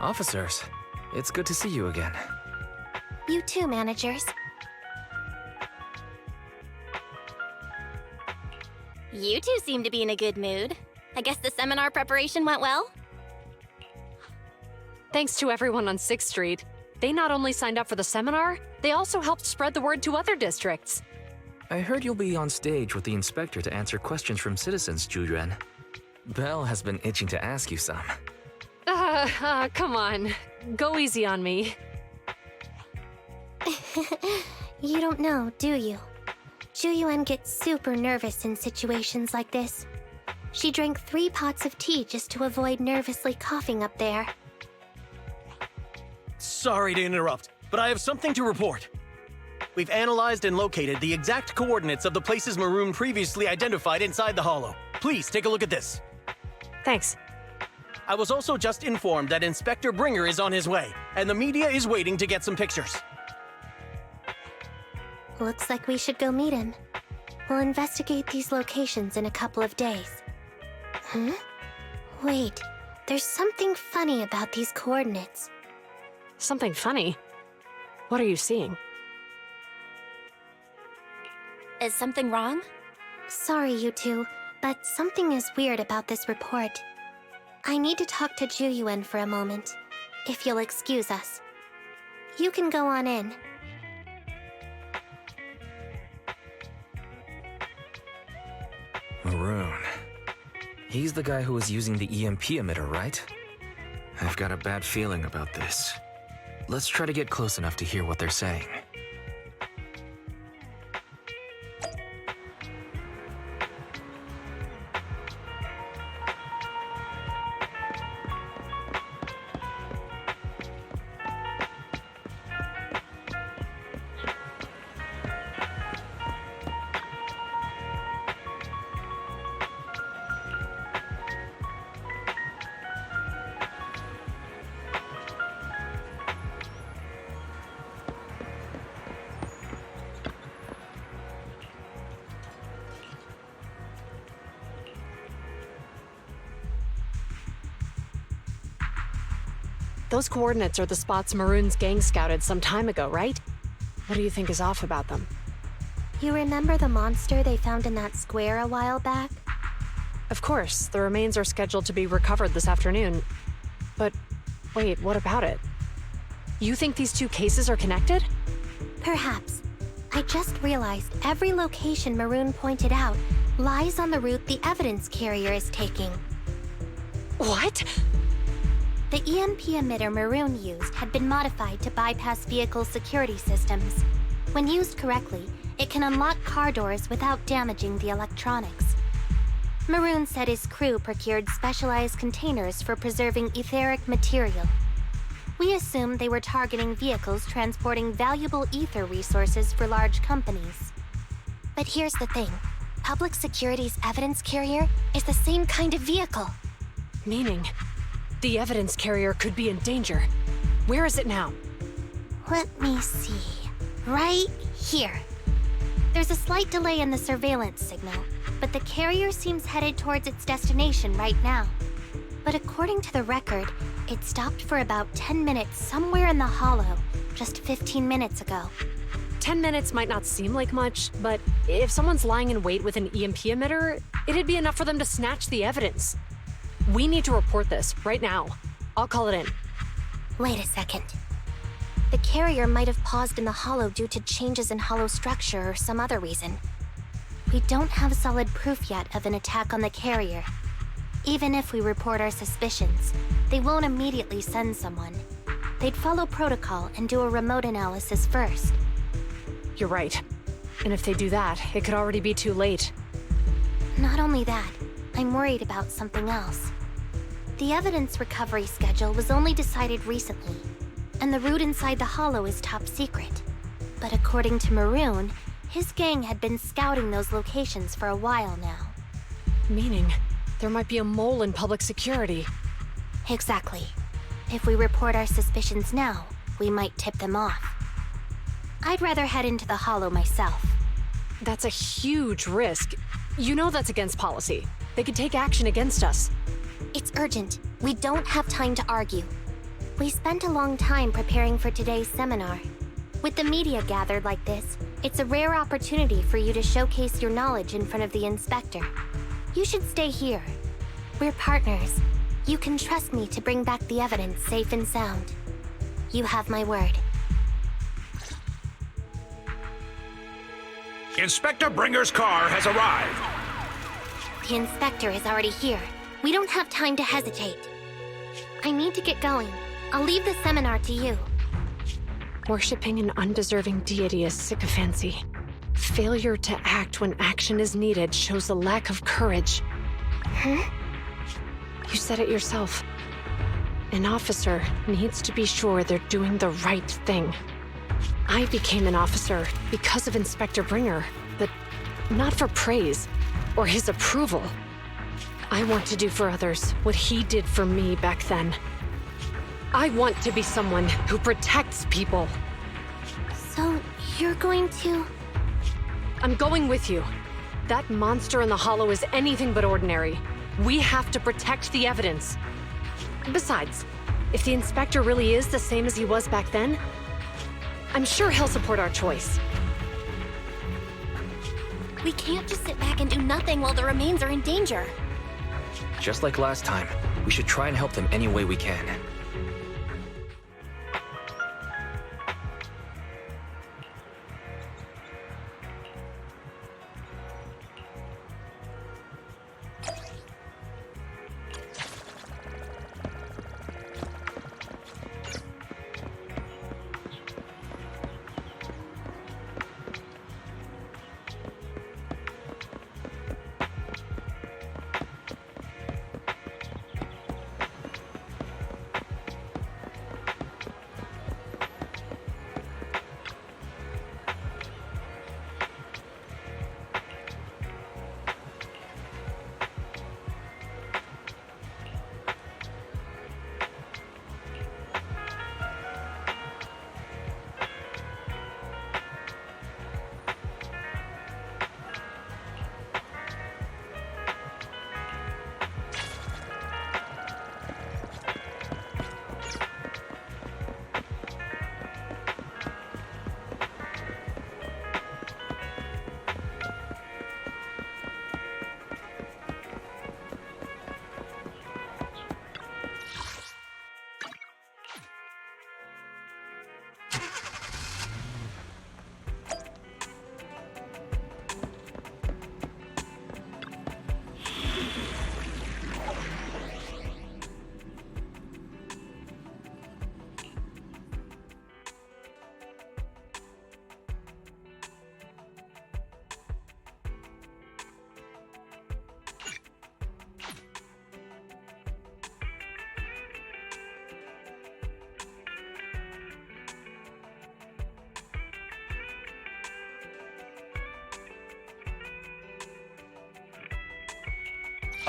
Officers, it's good to see you again. You too, managers. You two seem to be in a good mood. I guess the seminar preparation went well? Thanks to everyone on 6th Street. They not only signed up for the seminar, they also helped spread the word to other districts. I heard you'll be on stage with the inspector to answer questions from citizens, Juyuan. Belle has been itching to ask you some. Come on. Go easy on me. You don't know, do you? Juyuan gets super nervous in situations like this. She drank 3 pots of tea just to avoid nervously coughing up there. Sorry to interrupt, but I have something to report. We've analyzed and located the exact coordinates of the places Maroon previously identified inside the hollow. Please take a look at this. Thanks. I was also just informed that Inspector Bringer is on his way, and the media is waiting to get some pictures. Looks like we should go meet him. We'll investigate these locations in a couple of days. Huh? Wait, there's something funny about these coordinates. Something funny? What are you seeing? Is something wrong? Sorry, you two, but something is weird about this report. I need to talk to Juyuan for a moment, if you'll excuse us. You can go on in. Maroon. He's the guy who was using the EMP emitter, right? I've got a bad feeling about this. Let's try to get close enough to hear what they're saying. Those coordinates are the spots Maroon's gang scouted some time ago, right? What do you think is off about them? You remember the monster they found in that square a while back? Of course, the remains are scheduled to be recovered this afternoon. But wait, what about it? You think these 2 cases are connected? Perhaps. I just realized every location Maroon pointed out lies on the route the evidence carrier is taking. What? The EMP emitter Maroon used had been modified to bypass vehicle security systems. When used correctly, it can unlock car doors without damaging the electronics. Maroon said his crew procured specialized containers for preserving etheric material. We assumed they were targeting vehicles transporting valuable ether resources for large companies. But here's the thing. Public Security's evidence carrier is the same kind of vehicle. Meaning, the evidence carrier could be in danger. Where is it now? Let me see. Right here. There's a slight delay in the surveillance signal, but the carrier seems headed towards its destination right now. But according to the record, it stopped for about 10 minutes somewhere in the hollow, just 15 minutes ago. 10 minutes might not seem like much, but if someone's lying in wait with an EMP emitter, it'd be enough for them to snatch the evidence. We need to report this right now. I'll call it in. Wait a second. The carrier might have paused in the hollow due to changes in hollow structure or some other reason. We don't have solid proof yet of an attack on the carrier. Even if we report our suspicions, they won't immediately send someone. They'd follow protocol and do a remote analysis first. You're right. And if they do that, it could already be too late. Not only that, I'm worried about something else. The evidence recovery schedule was only decided recently, and the route inside the hollow is top secret. But according to Maroon, his gang had been scouting those locations for a while now. Meaning, there might be a mole in public security. Exactly. If we report our suspicions now, we might tip them off. I'd rather head into the hollow myself. That's a huge risk. You know that's against policy. They could take action against us. It's urgent. We don't have time to argue. We spent a long time preparing for today's seminar. With the media gathered like this, it's a rare opportunity for you to showcase your knowledge in front of the inspector. You should stay here. We're partners. You can trust me to bring back the evidence safe and sound. You have my word. Inspector Bringer's car has arrived. The inspector is already here. We don't have time to hesitate. I need to get going. I'll leave the seminar to you. Worshipping an undeserving deity is sycophancy. Failure to act when action is needed shows a lack of courage. Huh? You said it yourself. An officer needs to be sure they're doing the right thing. I became an officer because of Inspector Bringer, but not for praise or his approval. I want to do for others what he did for me back then. I want to be someone who protects people. So, you're going to... I'm going with you. That monster in the hollow is anything but ordinary. We have to protect the evidence. Besides, if the inspector really is the same as he was back then, I'm sure he'll support our choice. We can't just sit back and do nothing while the remains are in danger. Just like last time, we should try and help them any way we can.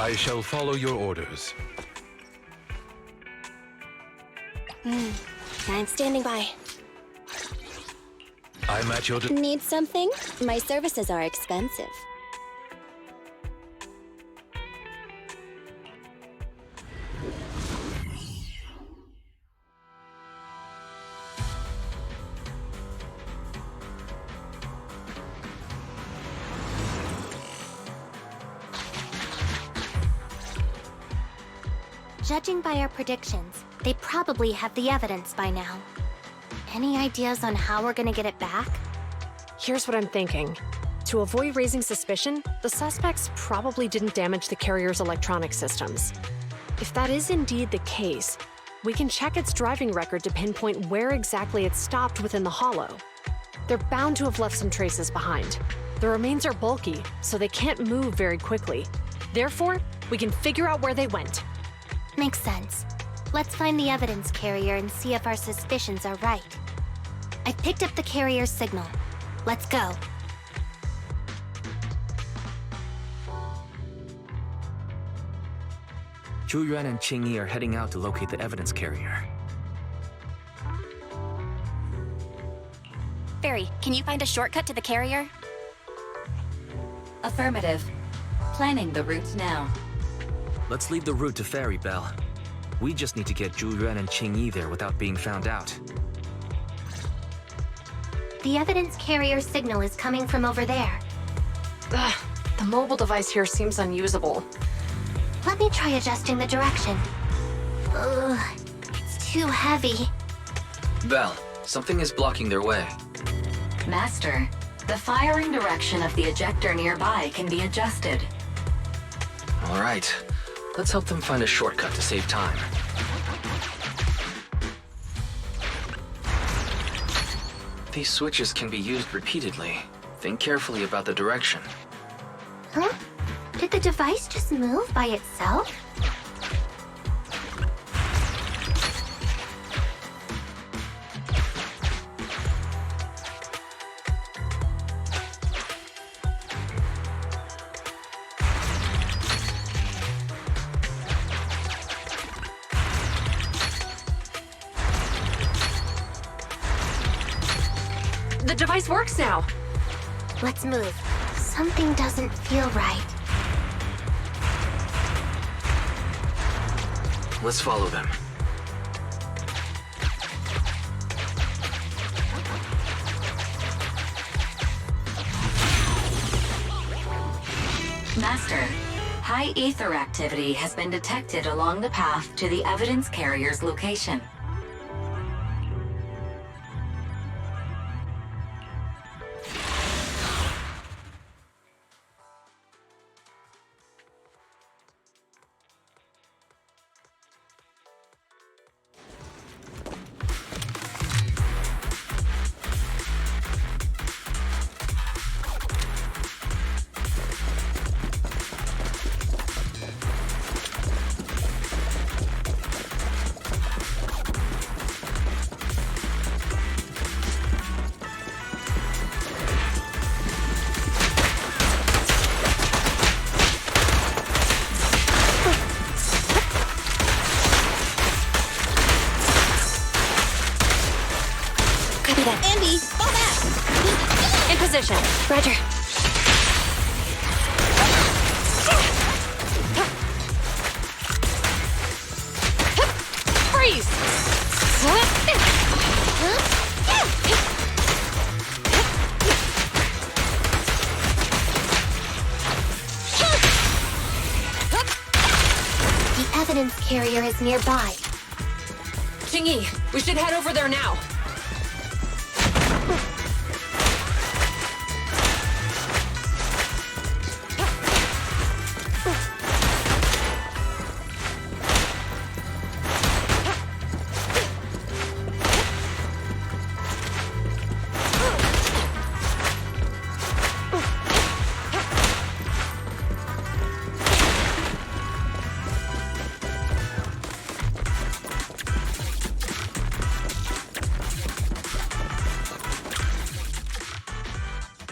I shall follow your orders. I'm standing by. I'm at your Need something? My services are expensive. Judging by our predictions, they probably have the evidence by now. Any ideas on how we're gonna get it back? Here's what I'm thinking. To avoid raising suspicion, the suspects probably didn't damage the carrier's electronic systems. If that is indeed the case, we can check its driving record to pinpoint where exactly it stopped within the hollow. They're bound to have left some traces behind. The remains are bulky, so they can't move very quickly. Therefore, we can figure out where they went. Makes sense. Let's find the evidence carrier and see if our suspicions are right. I picked up the carrier's signal. Let's go. Zhu Yuan and Qing Yi are heading out to locate the evidence carrier. Barry, can you find a shortcut to the carrier? Affirmative. Planning the route now. Let's leave the route to Fairy Bell. We just need to get Zhu Yuan and Qing Yi there without being found out. The evidence carrier signal is coming from over there. Ugh, the mobile device here seems unusable. Let me try adjusting the direction. Ugh, it's too heavy. Bell, something is blocking their way. Master, the firing direction of the ejector nearby can be adjusted. All right, let's help them find a shortcut to save time. These switches can be used repeatedly. Think carefully about the direction. Huh? Did the device just move by itself? The device works now! Let's move. Something doesn't feel right. Let's follow them. Master, high ether activity has been detected along the path to the evidence carrier's location. Andy, fall back! In position. Roger. Freeze! The evidence carrier is nearby. Qing Yi, we should head over there now.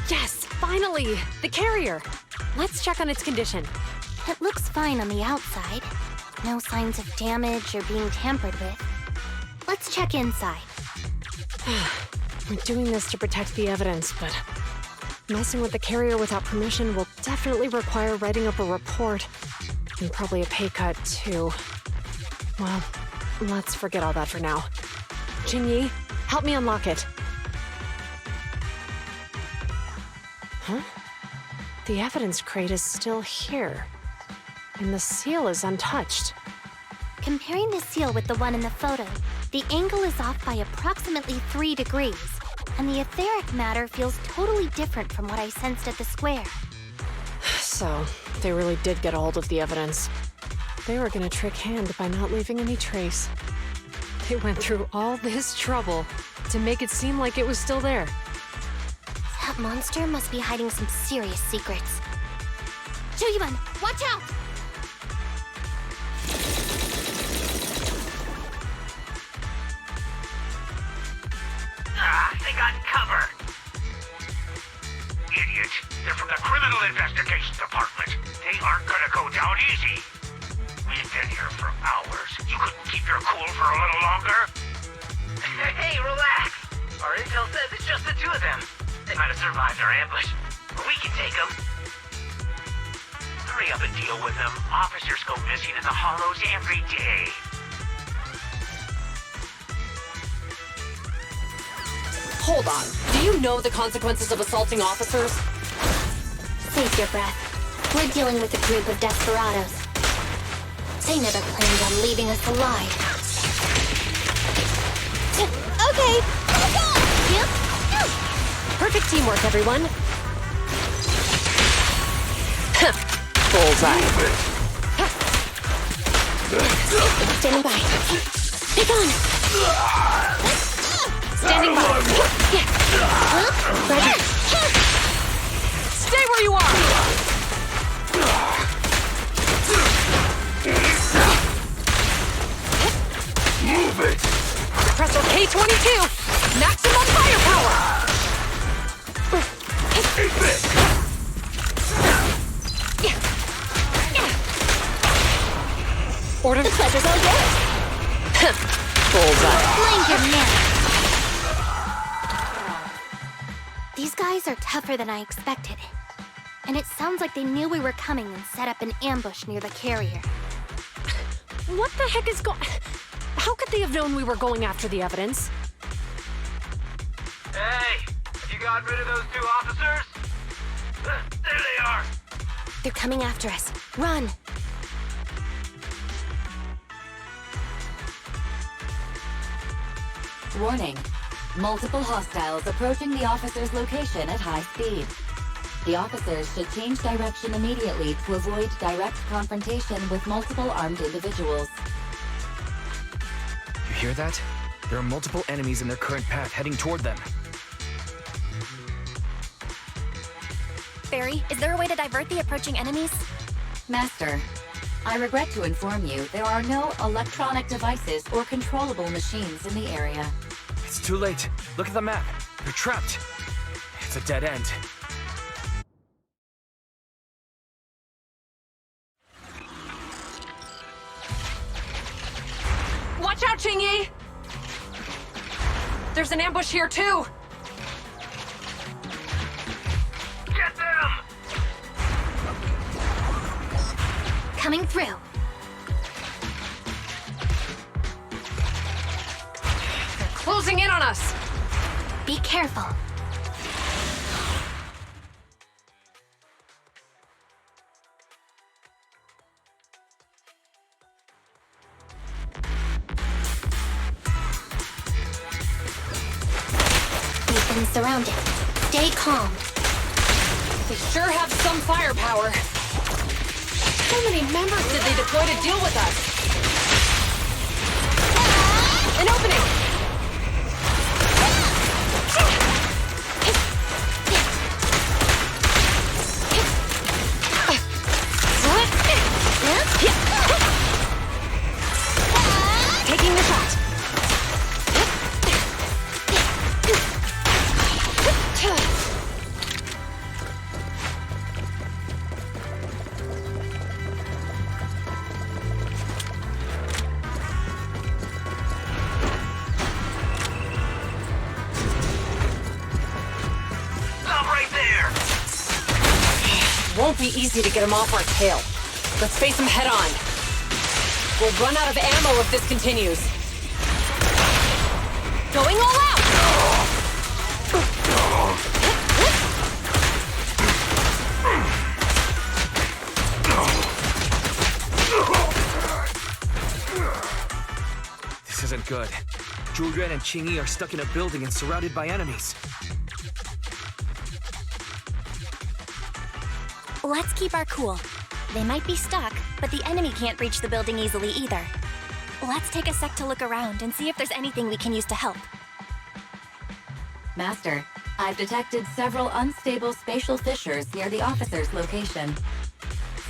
Yes, finally! The carrier! Let's check on its condition. It looks fine on the outside. No signs of damage or being tampered with. Let's check inside. We're doing this to protect the evidence, but messing with the carrier without permission will definitely require writing up a report. And probably a pay cut, too. Well, let's forget all that for now. Qing Yi, help me unlock it. Huh? The evidence crate is still here. And the seal is untouched. Comparing the seal with the one in the photo, the angle is off by approximately 3 degrees, and the etheric matter feels totally different from what I sensed at the square. So, they really did get a hold of the evidence. They were gonna trick Hand by not leaving any trace. They went through all this trouble to make it seem like it was still there. That monster must be hiding some serious secrets. Choyuan, watch out! They got cover. Idiot. They're from the Criminal Investigation Department. They aren't gonna go down easy. We've been here for hours. You couldn't keep your cool for a little longer? Hey, relax. Our intel says it's just the two of them. They might have survived our ambush, but we can take them. Hurry up and deal with them. Officers go missing in the hollows every day. Hold on. Do you know the consequences of assaulting officers? Save your breath. We're dealing with a group of desperados. They never planned on leaving us alive. Okay, let's go! Yep. Perfect teamwork, everyone. Bullseye. Standing by. Pick on! Standing by. Roger. Stay where you are! Move it! Suppressor K-22! Maximum firepower! Order. The pleasure's all yours. Bullseye. Mind your man. These guys are tougher than I expected. And it sounds like they knew we were coming and set up an ambush near the carrier. What the heck is going... How could they have known we were going after the evidence? Hey, you got rid of those two officers? There they are. They're coming after us. Run! Warning. Multiple hostiles approaching the officer's location at high speed. The officers should change direction immediately to avoid direct confrontation with multiple armed individuals. You hear that? There are multiple enemies in their current path heading toward them. Barry, is there a way to divert the approaching enemies? Master, I regret to inform you there are no electronic devices or controllable machines in the area. It's too late. Look at the map. They're trapped. It's a dead end. Watch out, Qingyi! There's an ambush here, too! Get them! Coming through. They're closing in on us! Be careful. We've been surrounded. Stay calm. They sure have some firepower. How many members did they deploy to deal with us? An opening! Taking the shot. Stop right there! Won't be easy to get him off our tail. Let's face him head on. We'll run out of ammo if this continues. Going all out! isn't good. Zhu Yuan and Qing Yi are stuck in a building and surrounded by enemies. Let's keep our cool. They might be stuck, but the enemy can't reach the building easily either. Let's take a sec to look around and see if there's anything we can use to help. Master, I've detected several unstable spatial fissures near the officer's location.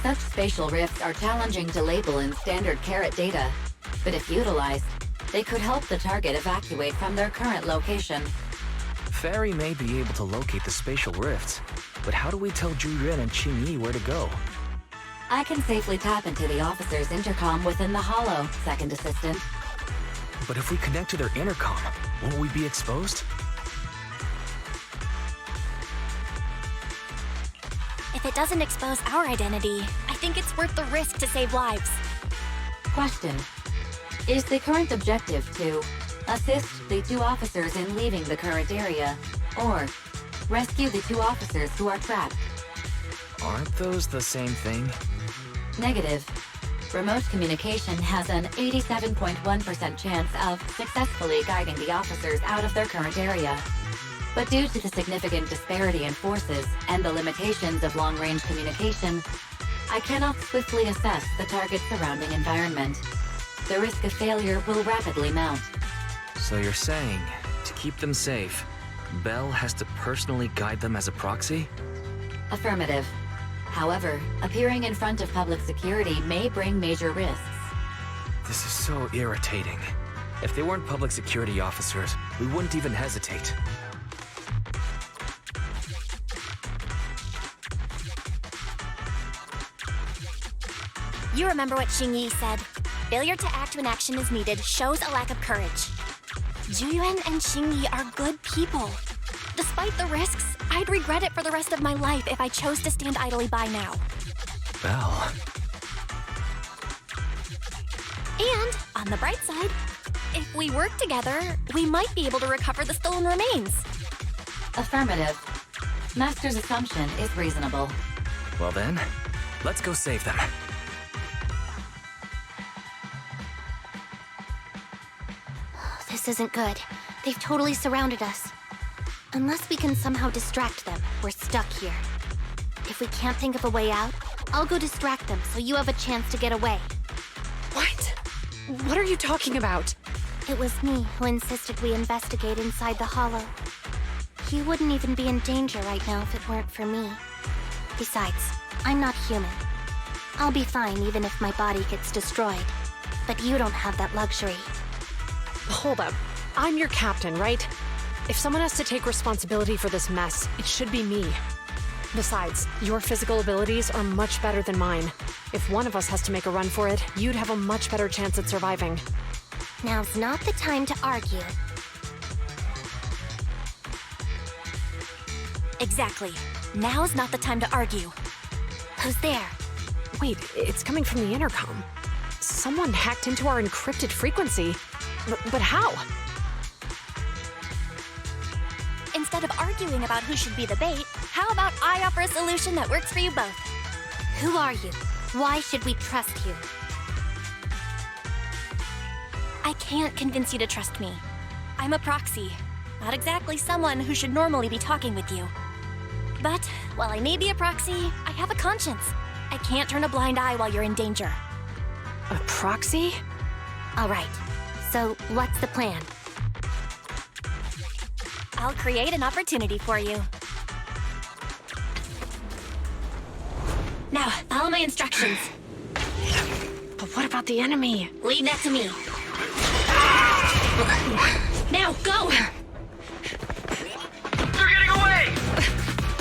Such spatial rifts are challenging to label in standard carat data, but if utilized, they could help the target evacuate from their current location. Fairy may be able to locate the spatial rifts, but how do we tell Zhu Yuan and Qing Yi where to go? I can safely tap into the officer's intercom within the hollow, Second Assistant. But if we connect to their intercom, won't we be exposed? If it doesn't expose our identity, I think it's worth the risk to save lives. Question. Is the current objective to assist the 2 officers in leaving the current area, or rescue the 2 officers who are trapped? Aren't those the same thing? Negative. Remote communication has an 87.1% chance of successfully guiding the officers out of their current area. But due to the significant disparity in forces and the limitations of long-range communication, I cannot swiftly assess the target's surrounding environment. The risk of failure will rapidly mount. So you're saying, to keep them safe, Bell has to personally guide them as a proxy? Affirmative. However, appearing in front of public security may bring major risks. This is so irritating. If they weren't public security officers, we wouldn't even hesitate. You remember what Qing Yi said? Failure to act when action is needed shows a lack of courage. Zhu Yuan and Qing Yi are good people. Despite the risks, I'd regret it for the rest of my life if I chose to stand idly by now. Bell. And, on the bright side, if we work together, we might be able to recover the stolen remains. Affirmative. Master's assumption is reasonable. Well then, let's go save them. This isn't good. They've totally surrounded us. Unless we can somehow distract them, we're stuck here. If we can't think of a way out, I'll go distract them so you have a chance to get away. What? What are you talking about? It was me who insisted we investigate inside the hollow. You wouldn't even be in danger right now if it weren't for me. Besides, I'm not human. I'll be fine even if my body gets destroyed. But you don't have that luxury. Hold up. I'm your captain, right? If someone has to take responsibility for this mess, it should be me. Besides, your physical abilities are much better than mine. If one of us has to make a run for it, you'd have a much better chance at surviving. Now's not the time to argue. Exactly. Now's not the time to argue. Who's there? Wait, it's coming from the intercom. Someone hacked into our encrypted frequency. But how? Instead of arguing about who should be the bait, how about I offer a solution that works for you both? Who are you? Why should we trust you? I can't convince you to trust me. I'm a proxy, not exactly someone who should normally be talking with you. But while I may be a proxy, I have a conscience. I can't turn a blind eye while you're in danger. A proxy? All right. So, what's the plan? I'll create an opportunity for you. Now, follow my instructions. But what about the enemy? Leave that to me. Now, go! They're getting away!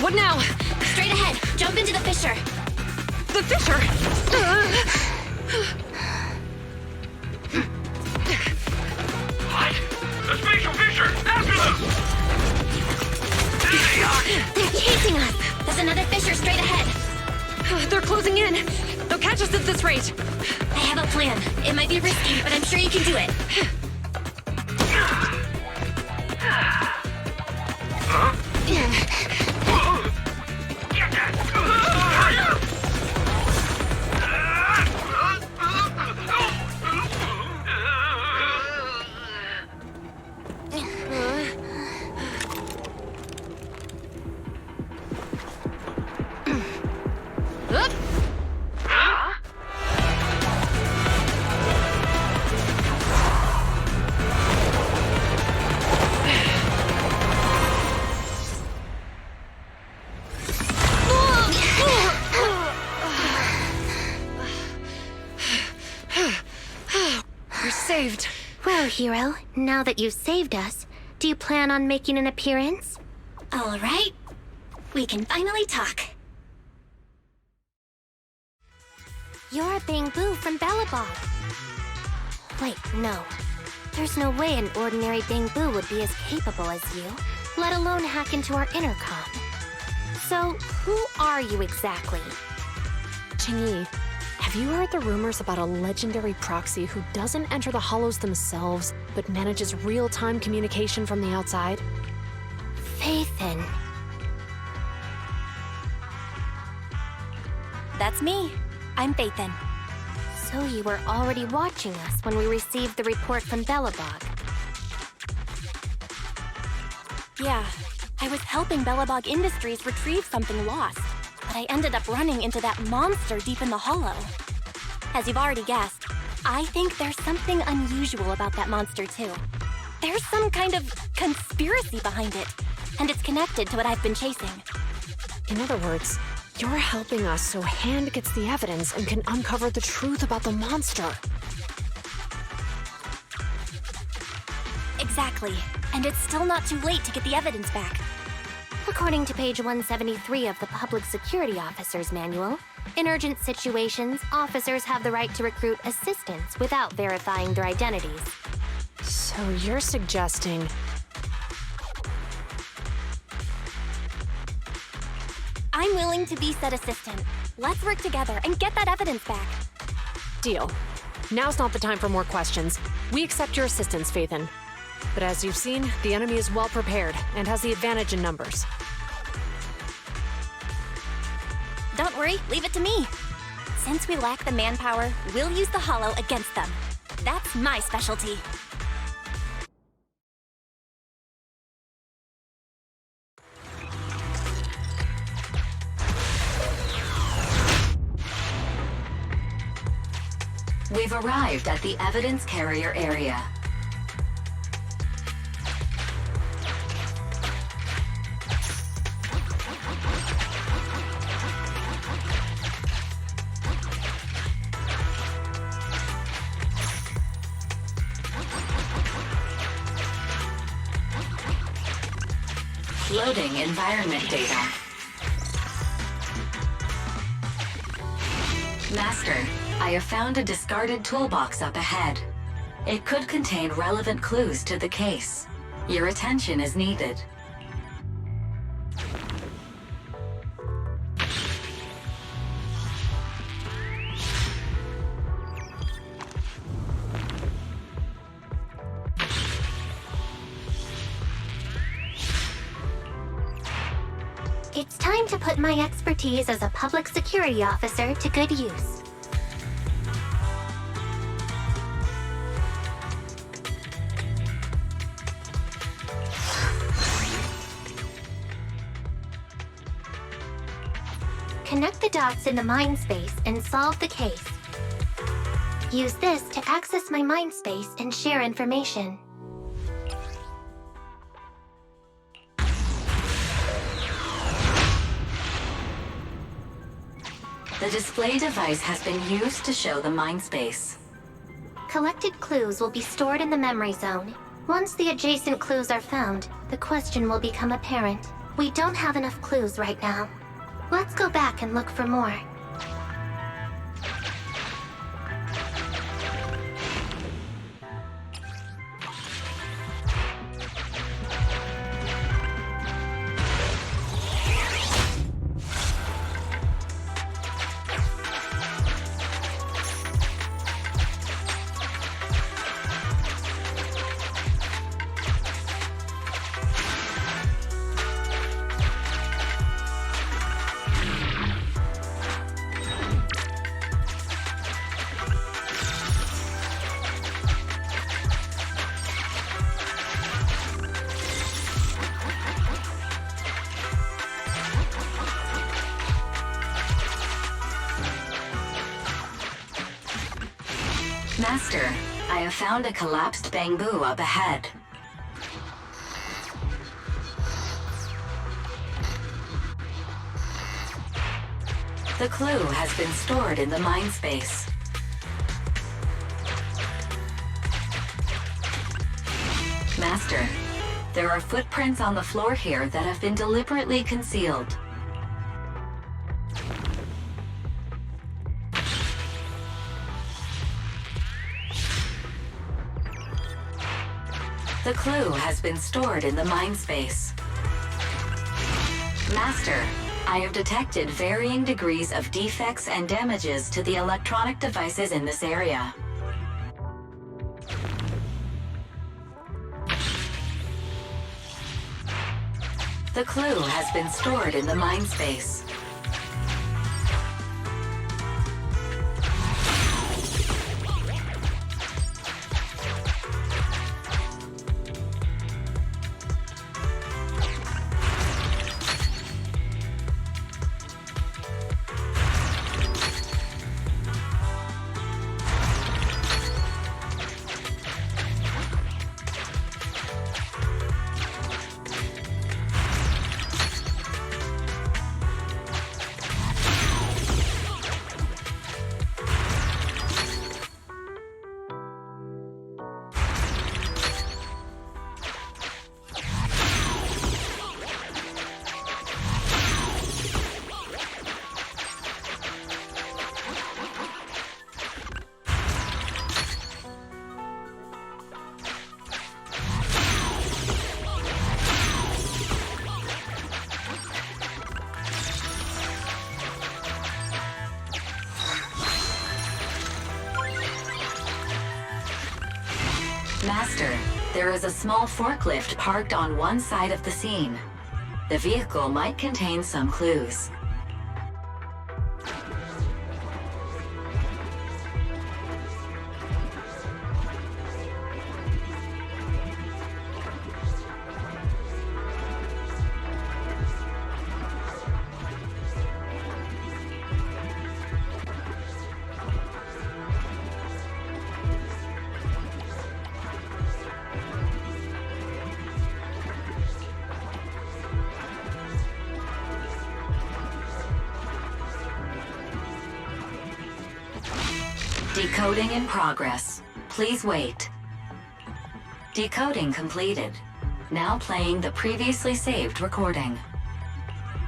What now? Straight ahead. Jump into the fissure. The fissure! What? The spatial fissure! After them! There they are! They're chasing us. There's another fissure straight ahead. They're closing in. They'll catch us at this rate. I have a plan. It might be risky, but I'm sure you can do it. Get that! Hurry up! saved. Well, Hero, now that you've saved us, do you plan on making an appearance? All right. We can finally talk. You're a Bangbu from Bellabog. Wait, no. There's no way an ordinary Bangbu would be as capable as you, let alone hack into our intercom. So, who are you exactly? Qingyi, have you heard the rumors about a legendary proxy who doesn't enter the hollows themselves, but manages real-time communication from the outside? Faithin. That's me. I'm Faithin. So you were already watching us when we received the report from Bellabog. Yeah, I was helping Bellabog Industries retrieve something lost, but I ended up running into that monster deep in the hollow. As you've already guessed, I think there's something unusual about that monster too. There's some kind of conspiracy behind it, and it's connected to what I've been chasing. In other words, you're helping us so Hand gets the evidence and can uncover the truth about the monster. Exactly, and it's still not too late to get the evidence back. According to page 173 of the Public Security Officer's Manual, in urgent situations, officers have the right to recruit assistants without verifying their identities. So you're suggesting... I'm willing to be said assistant. Let's work together and get that evidence back. Deal. Now's not the time for more questions. We accept your assistance, Faithin. But as you've seen, the enemy is well prepared and has the advantage in numbers. Don't worry, leave it to me. Since we lack the manpower, we'll use the hollow against them. That's my specialty. We've arrived at the evidence carrier area. Loading environment data. Master, I have found a discarded toolbox up ahead. It could contain relevant clues to the case. Your attention is needed. It's time to put my expertise as a public security officer to good use. Connect the dots in the mind space and solve the case. Use this to access my mind space and share information. The display device has been used to show the mind space. Collected clues will be stored in the memory zone. Once the adjacent clues are found, the question will become apparent. We don't have enough clues right now. Let's go back and look for more. Master, I have found a collapsed bamboo up ahead. The clue has been stored in the mind space. Master, there are footprints on the floor here that have been deliberately concealed. The clue has been stored in the mind space. Master, I have detected varying degrees of defects and damages to the electronic devices in this area. The clue has been stored in the mind space. Master, there is a small forklift parked on one side of the scene. The vehicle might contain some clues. Decoding in progress. Please wait. Decoding completed. Now playing the previously saved recording.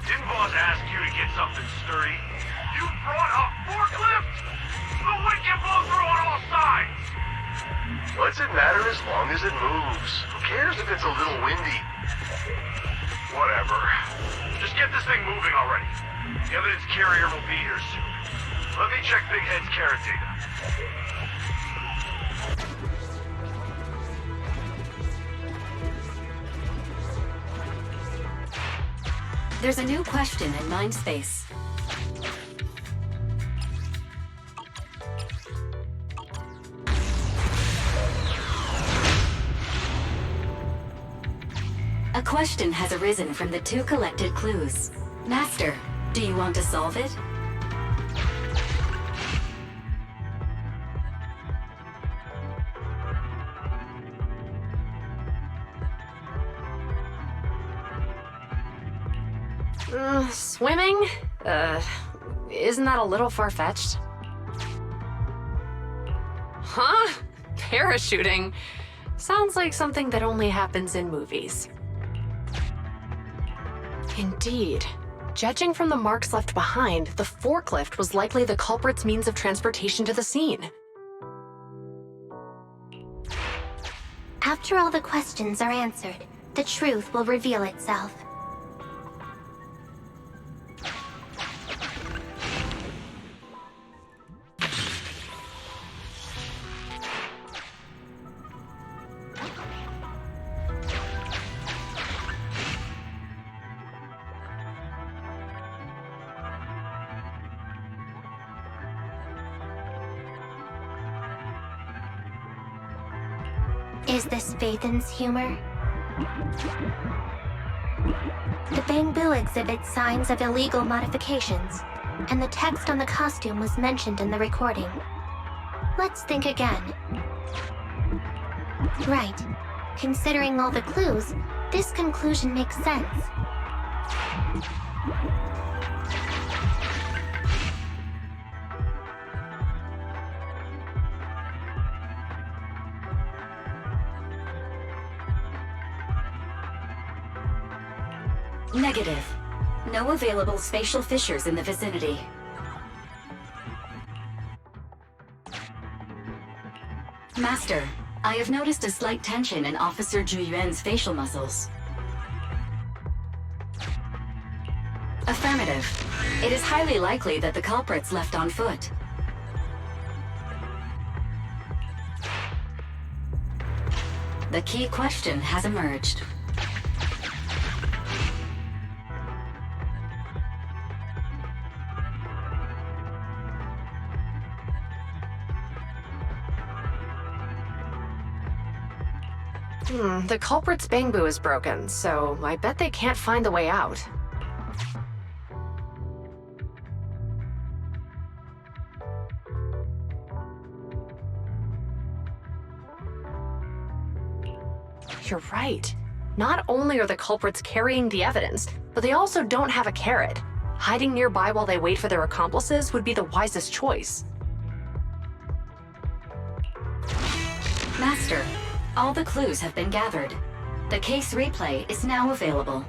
Didn't boss ask you to get something sturdy? You brought a forklift? The wind can blow through on all sides! What's it matter as long as it moves? Who cares if it's a little windy? Whatever. Just get this thing moving already. The evidence carrier will be here soon. Let me check Big Head's carrot data. There's a new question in Mindspace. A question has arisen from the two collected clues. Master, do you want to solve it? Swimming? Isn't that a little far-fetched? Huh? Parachuting? Sounds like something that only happens in movies. Indeed. Judging from the marks left behind, the forklift was likely the culprit's means of transportation to the scene. After all the questions are answered, the truth will reveal itself. Is this Phaethon's humor? The bamboo exhibits signs of illegal modifications, and the text on the costume was mentioned in the recording. Let's think again. Right. Considering all the clues, this conclusion makes sense. Negative. No available spatial fissures in the vicinity. Master, I have noticed a slight tension in Officer Juyuan's facial muscles. Affirmative. It is highly likely that the culprit's left on foot. The key question has emerged. The culprit's bamboo is broken, so I bet they can't find the way out. You're right. Not only are the culprits carrying the evidence, but they also don't have a carrot. Hiding nearby while they wait for their accomplices would be the wisest choice. Master, all the clues have been gathered. The case replay is now available.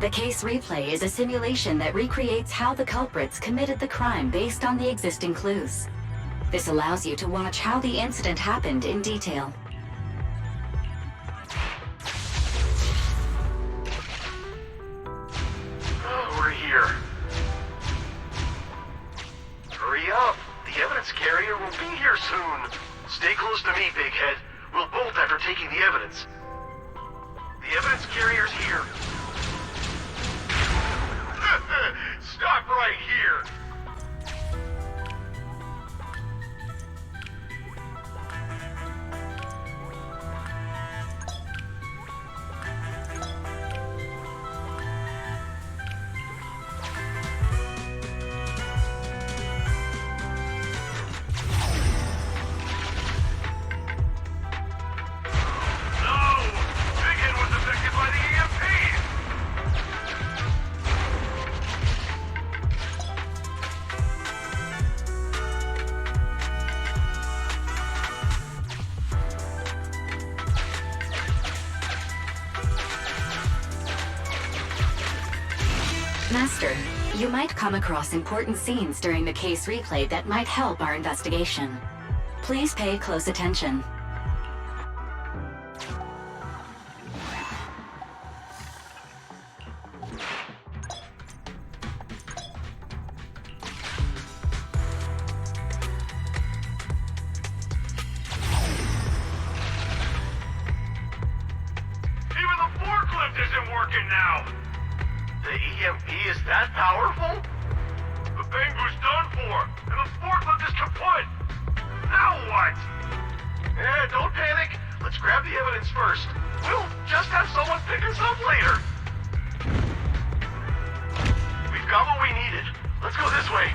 The case replay is a simulation that recreates how the culprits committed the crime based on the existing clues. This allows you to watch how the incident happened in detail. Oh, we're here. Hurry up! The evidence carrier will be here soon. Stay close to me, Big Head. We'll bolt after taking the evidence. The evidence carrier's here. Stop right here! Master, you might come across important scenes during the case replay that might help our investigation. Please pay close attention. Even the forklift isn't working now! The EMP is that powerful? The bamboo's done for, and the forklift is kaput! Now what? Don't panic. Let's grab the evidence first. We'll just have someone pick us up later. We've got what we needed. Let's go this way.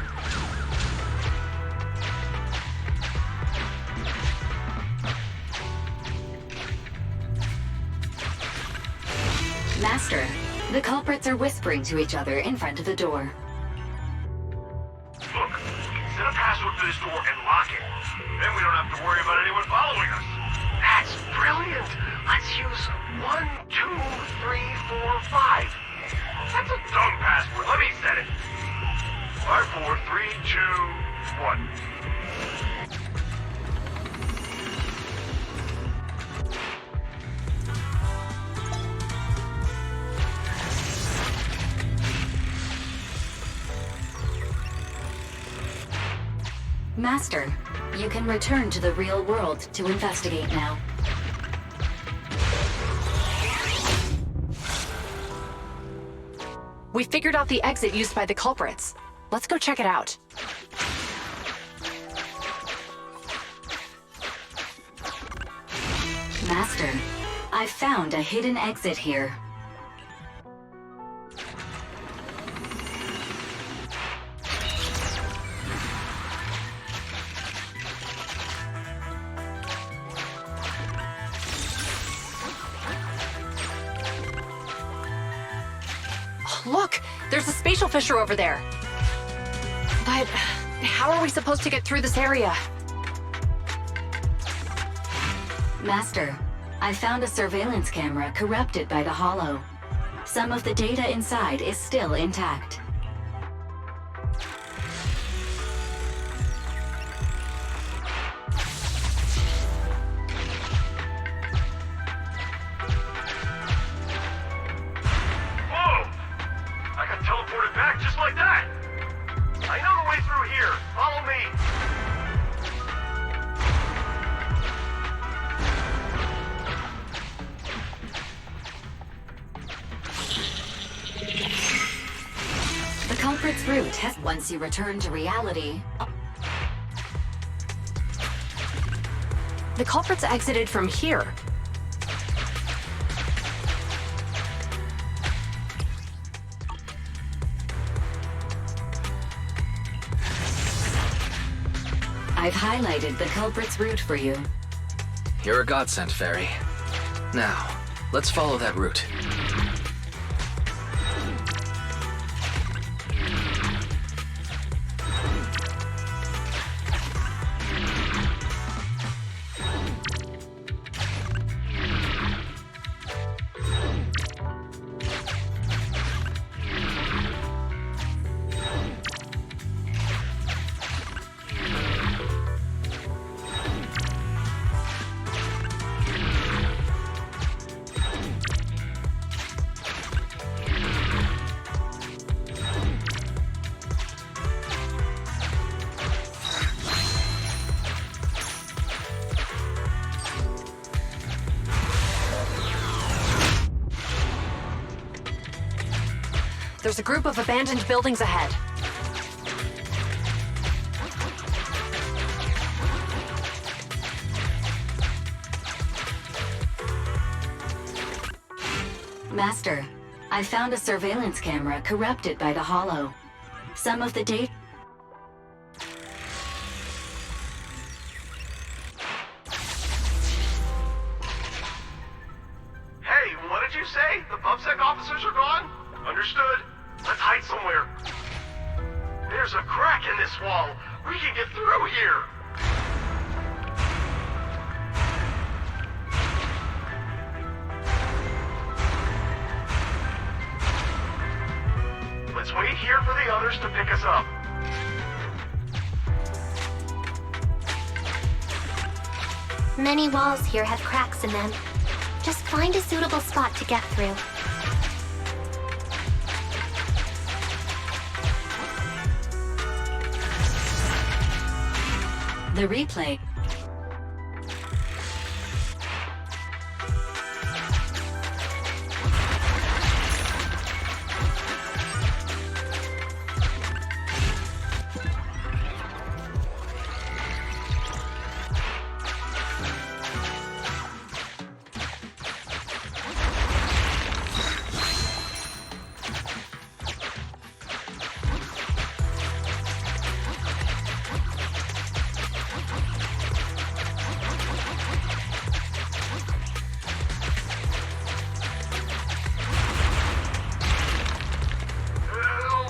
Master, the culprits are whispering to each other in front of the door. Look, set a password for this door and lock it. Then we don't have to worry about anyone following us. That's brilliant. Let's use 1, 2, 3, 4, 5. That's a dumb password. Let me set it. 5, 4, 3, 2, 1. Master, you can return to the real world to investigate now. We figured out the exit used by the culprits. Let's go check it out. Master, I've found a hidden exit here. Look! There's a spatial fissure over there! But how are we supposed to get through this area? Master, I found a surveillance camera corrupted by the Hollow. Some of the data inside is still intact. Whoa! I got teleported back just like that! I know the way through here. Follow me. The culprit's route has... Once you return to reality... The culprits exited from here. I've highlighted the culprit's route for you. You're a godsend, Fairy. Now, let's follow that route. There's a group of abandoned buildings ahead. Master, I found a surveillance camera corrupted by the Hollow. Some of the data... Hey, what did you say? The PubSec officers are gone? Understood. Let's hide somewhere. There's a crack in this wall. We can get through here. Let's wait here for the others to pick us up. Many walls here have cracks in them. Just find a suitable spot to get through. The replay...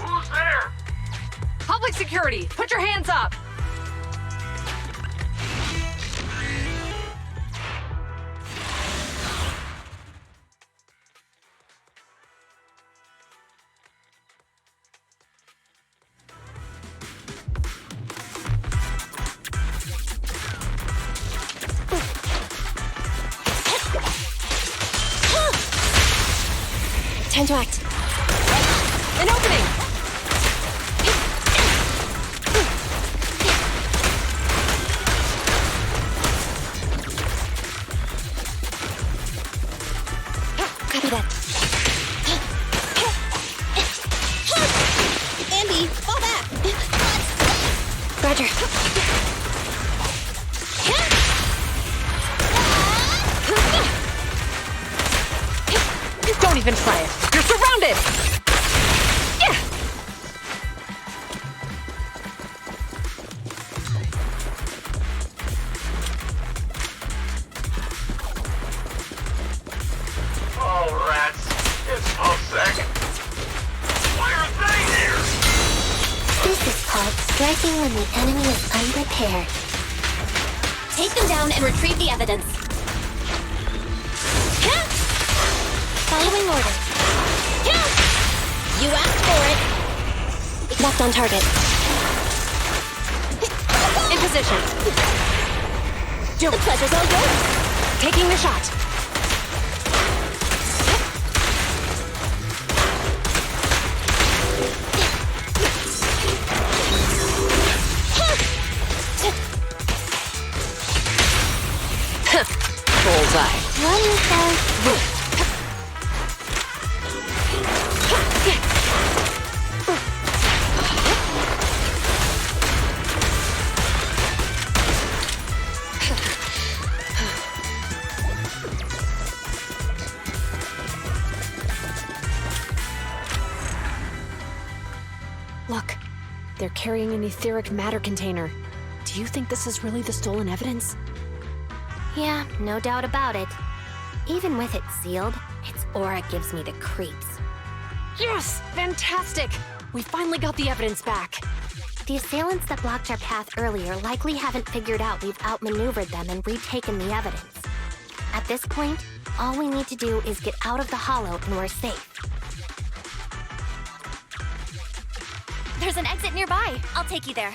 Who's there? Public security, put your hands up! Time to act. An opening! Copy that. Andy, fall back! Roger. Don't even try it! You're surrounded! Yeah! Oh, rats. It's PubSec. Why are they here? This is called striking when the enemy is unprepared. Take them down and retrieve the evidence. Following orders. You asked for it. Locked on target. In position. The pleasure's all yours. Taking the shot. Bullseye. Wonderful. Look, they're carrying an etheric matter container. Do you think this is really the stolen evidence? Yeah, no doubt about it. Even with it sealed, its aura gives me the creeps. Yes! Fantastic! We finally got the evidence back. The assailants that blocked our path earlier likely haven't figured out we've outmaneuvered them and retaken the evidence. At this point, all we need to do is get out of the hollow and we're safe. There's an exit nearby. I'll take you there.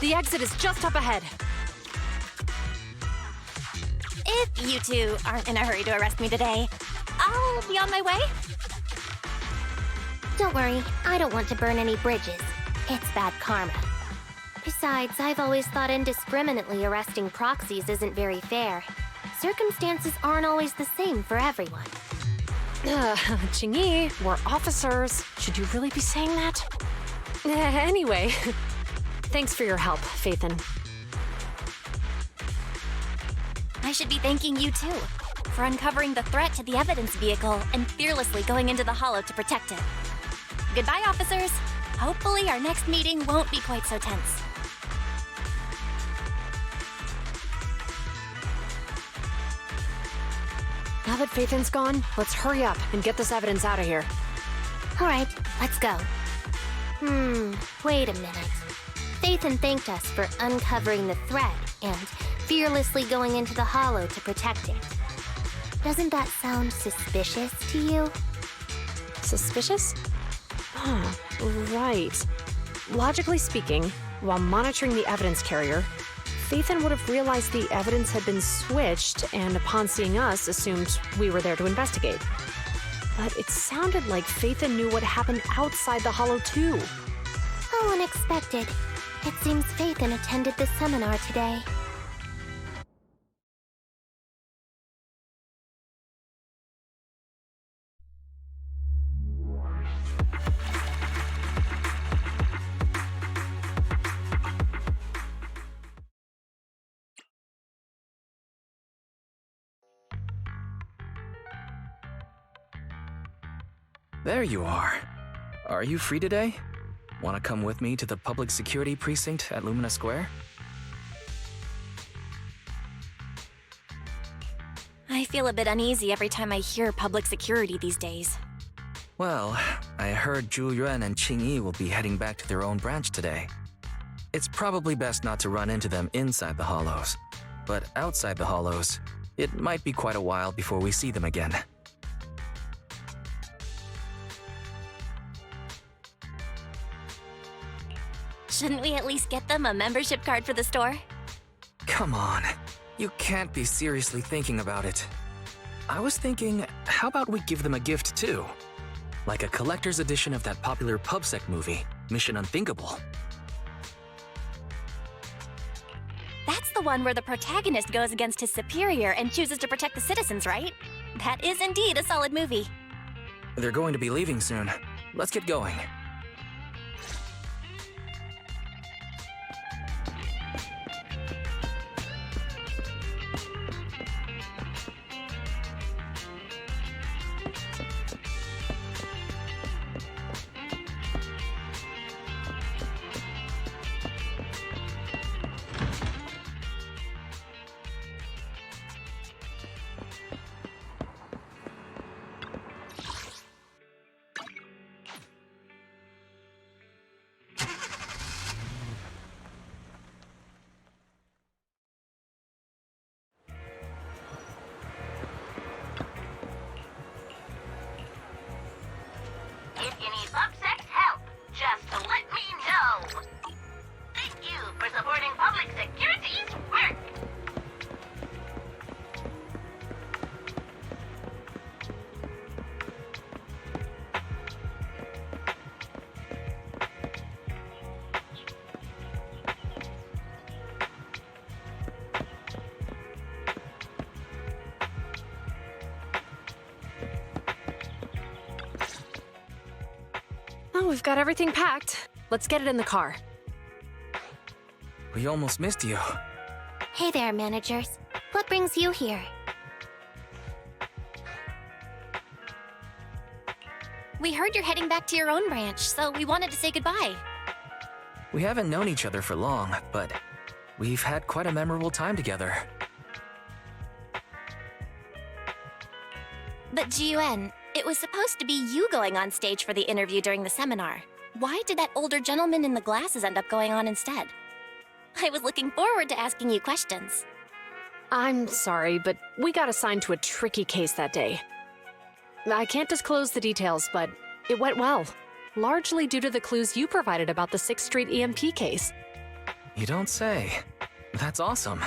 The exit is just up ahead. If you two aren't in a hurry to arrest me today, I'll be on my way. Don't worry, I don't want to burn any bridges. It's bad karma. Besides, I've always thought indiscriminately arresting proxies isn't very fair. Circumstances aren't always the same for everyone. Qingyi, we're officers. Should you really be saying that? Anyway, thanks for your help, Phaethon. I should be thanking you too, for uncovering the threat to the evidence vehicle and fearlessly going into the hollow to protect it. Goodbye, officers. Hopefully our next meeting won't be quite so tense. Now that Phaethon's gone, let's hurry up and get this evidence out of here. All right, let's go. Wait a minute. Phaethon thanked us for uncovering the threat and fearlessly going into the hollow to protect it. Doesn't that sound suspicious to you? Suspicious? Right. Logically speaking, while monitoring the evidence carrier, Phaethon would have realized the evidence had been switched and upon seeing us assumed we were there to investigate. But it sounded like Phaethon knew what happened outside the hollow too. How unexpected. It seems Phaethon attended the seminar today. There you are. Are you free today? Want to come with me to the public security precinct at Lumina Square? I feel a bit uneasy every time I hear public security these days. Well, I heard Zhu Yuan and Qingyi will be heading back to their own branch today. It's probably best not to run into them inside the hollows. But outside the hollows, it might be quite a while before we see them again. Shouldn't we at least get them a membership card for the store? Come on. You can't be seriously thinking about it. I was thinking, how about we give them a gift too? Like a collector's edition of that popular PubSec movie, Mission Unthinkable. That's the one where the protagonist goes against his superior and chooses to protect the citizens, right? That is indeed a solid movie. They're going to be leaving soon. Let's get going. Well, we've got everything packed. Let's get it in the car. We almost missed you. Hey there, managers. What brings you here? We heard you're heading back to your own branch, so we wanted to say goodbye. We haven't known each other for long, but we've had quite a memorable time together. But Ji-Yuan, it was supposed to be you going on stage for the interview during the seminar. Why did that older gentleman in the glasses end up going on instead? I was looking forward to asking you questions. I'm sorry, but we got assigned to a tricky case that day. I can't disclose the details, but it went well. Largely due to the clues you provided about the 6th Street EMP case. You don't say. That's awesome.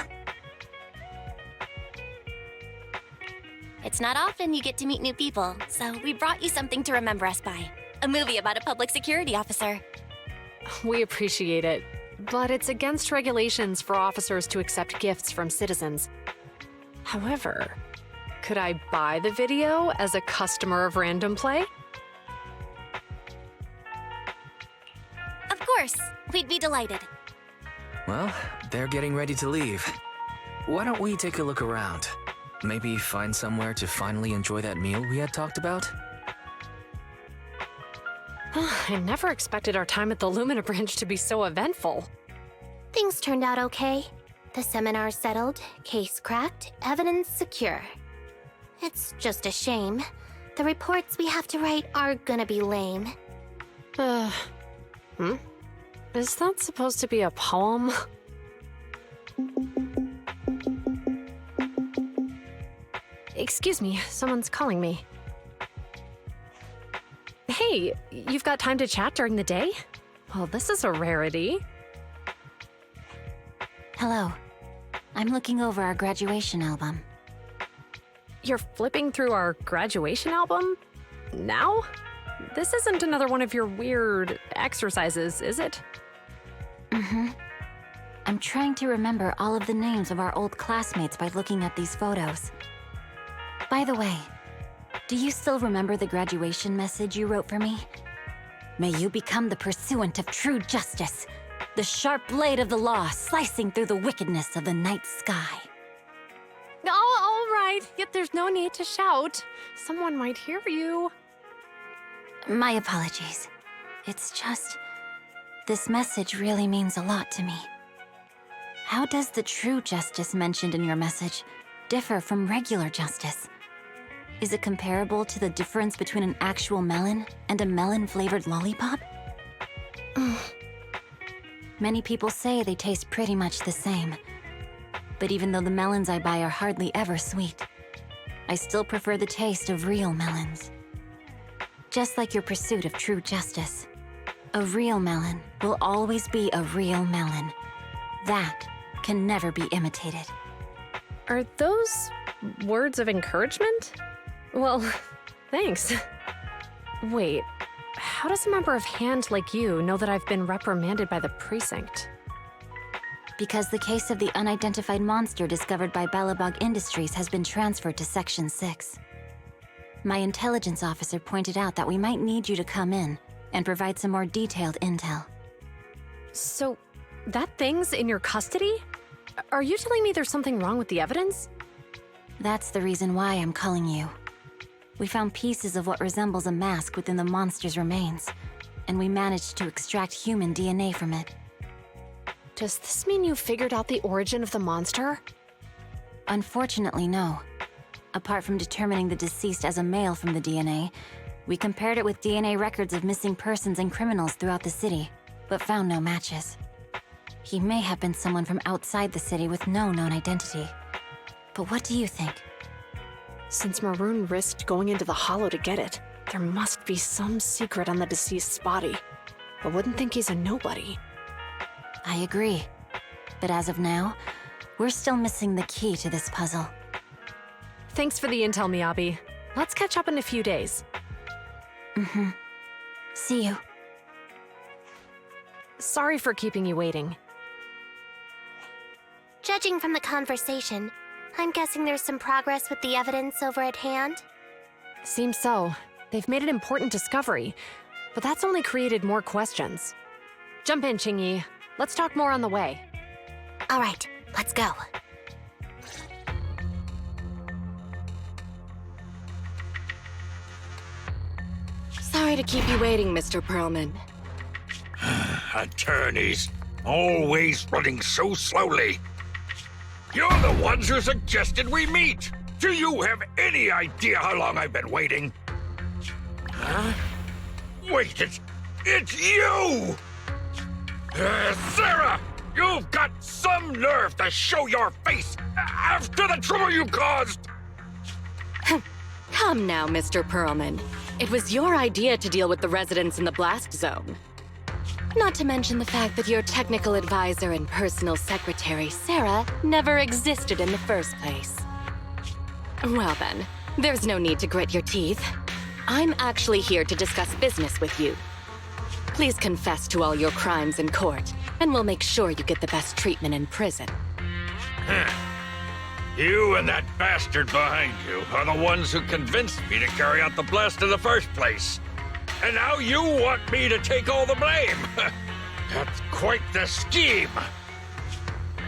It's not often you get to meet new people, so we brought you something to remember us by. A movie about a public security officer. We appreciate it, but it's against regulations for officers to accept gifts from citizens. However, could I buy the video as a customer of Random Play? Of course, we'd be delighted. Well, they're getting ready to leave. Why don't we take a look around? Maybe find somewhere to finally enjoy that meal we had talked about? I never expected our time at the Lumina branch to be so eventful. Things turned out okay. The seminar settled, case cracked, evidence secure. It's just a shame. The reports we have to write are gonna be lame. Is that supposed to be a poem? Excuse me, someone's calling me. Hey, you've got time to chat during the day? Well, this is a rarity. Hello. I'm looking over our graduation album. You're flipping through our graduation album? Now? This isn't another one of your weird exercises, is it? I'm trying to remember all of the names of our old classmates by looking at these photos. By the way, do you still remember the graduation message you wrote for me? May you become the pursuant of true justice, the sharp blade of the law slicing through the wickedness of the night sky. Oh, all right. Yet there's no need to shout. Someone might hear you. My apologies. It's just, this message really means a lot to me. How does the true justice mentioned in your message differ from regular justice? Is it comparable to the difference between an actual melon and a melon-flavored lollipop? Many people say they taste pretty much the same. But even though the melons I buy are hardly ever sweet, I still prefer the taste of real melons. Just like your pursuit of true justice, a real melon will always be a real melon. That can never be imitated. Are those words of encouragement? Well, thanks. Wait, how does a member of HAND like you know that I've been reprimanded by the precinct? Because the case of the unidentified monster discovered by Balabog Industries has been transferred to Section 6. My intelligence officer pointed out that we might need you to come in and provide some more detailed intel. So, that thing's in your custody? Are you telling me there's something wrong with the evidence? That's the reason why I'm calling you. We found pieces of what resembles a mask within the monster's remains, and we managed to extract human DNA from it. Does this mean you figured out the origin of the monster? Unfortunately, no. Apart from determining the deceased as a male from the DNA, we compared it with DNA records of missing persons and criminals throughout the city, but found no matches. He may have been someone from outside the city with no known identity. But what do you think? Since Maroon risked going into the Hollow to get it, there must be some secret on the deceased's body. I wouldn't think he's a nobody. I agree. But as of now, we're still missing the key to this puzzle. Thanks for the intel, Miyabi. Let's catch up in a few days. See you. Sorry for keeping you waiting. Judging from the conversation, I'm guessing there's some progress with the evidence over at HAND? Seems so. They've made an important discovery. but that's only created more questions. Jump in, Qingyi. Let's talk more on the way. All right, let's go. Sorry to keep you waiting, Mr. Perlman. Attorneys, always running so slowly. You're the ones who suggested we meet. Do you have any idea how long I've been waiting? Huh? Wait, it's you! Sarah! You've got some nerve to show your face after the trouble you caused! Come now, Mr. Perlman. It was your idea to deal with the residents in the blast zone. Not to mention the fact that your technical advisor and personal secretary, Sarah, never existed in the first place. Well then, there's no need to grit your teeth. I'm actually here to discuss business with you. Please confess to all your crimes in court, and we'll make sure you get the best treatment in prison. You and that bastard behind you are the ones who convinced me to carry out the blast in the first place. And now you want me to take all the blame. That's quite the scheme.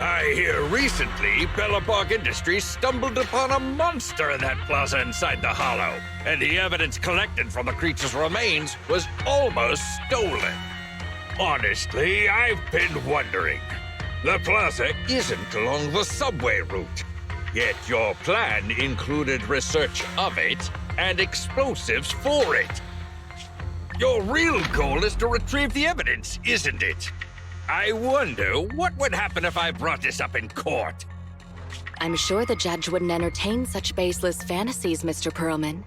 I hear recently Bellabog Industries stumbled upon a monster in that plaza inside the Hollow, and the evidence collected from the creature's remains was almost stolen. Honestly, I've been wondering. The plaza isn't along the subway route, yet your plan included research of it and explosives for it. Your real goal is to retrieve the evidence, isn't it? I wonder what would happen if I brought this up in court. I'm sure the judge wouldn't entertain such baseless fantasies, Mr. Perlman.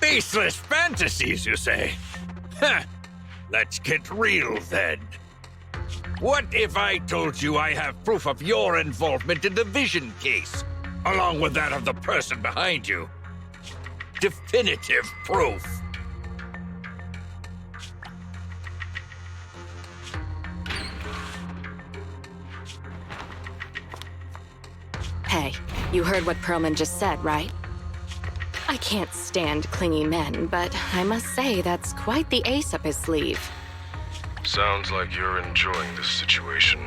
Baseless fantasies, you say? Huh. Let's get real then. What if I told you I have proof of your involvement in the Vision case, along with that of the person behind you? Definitive proof. Hey, you heard what Perlman just said, right? I can't stand clingy men, but I must say that's quite the ace up his sleeve. Sounds like you're enjoying this situation.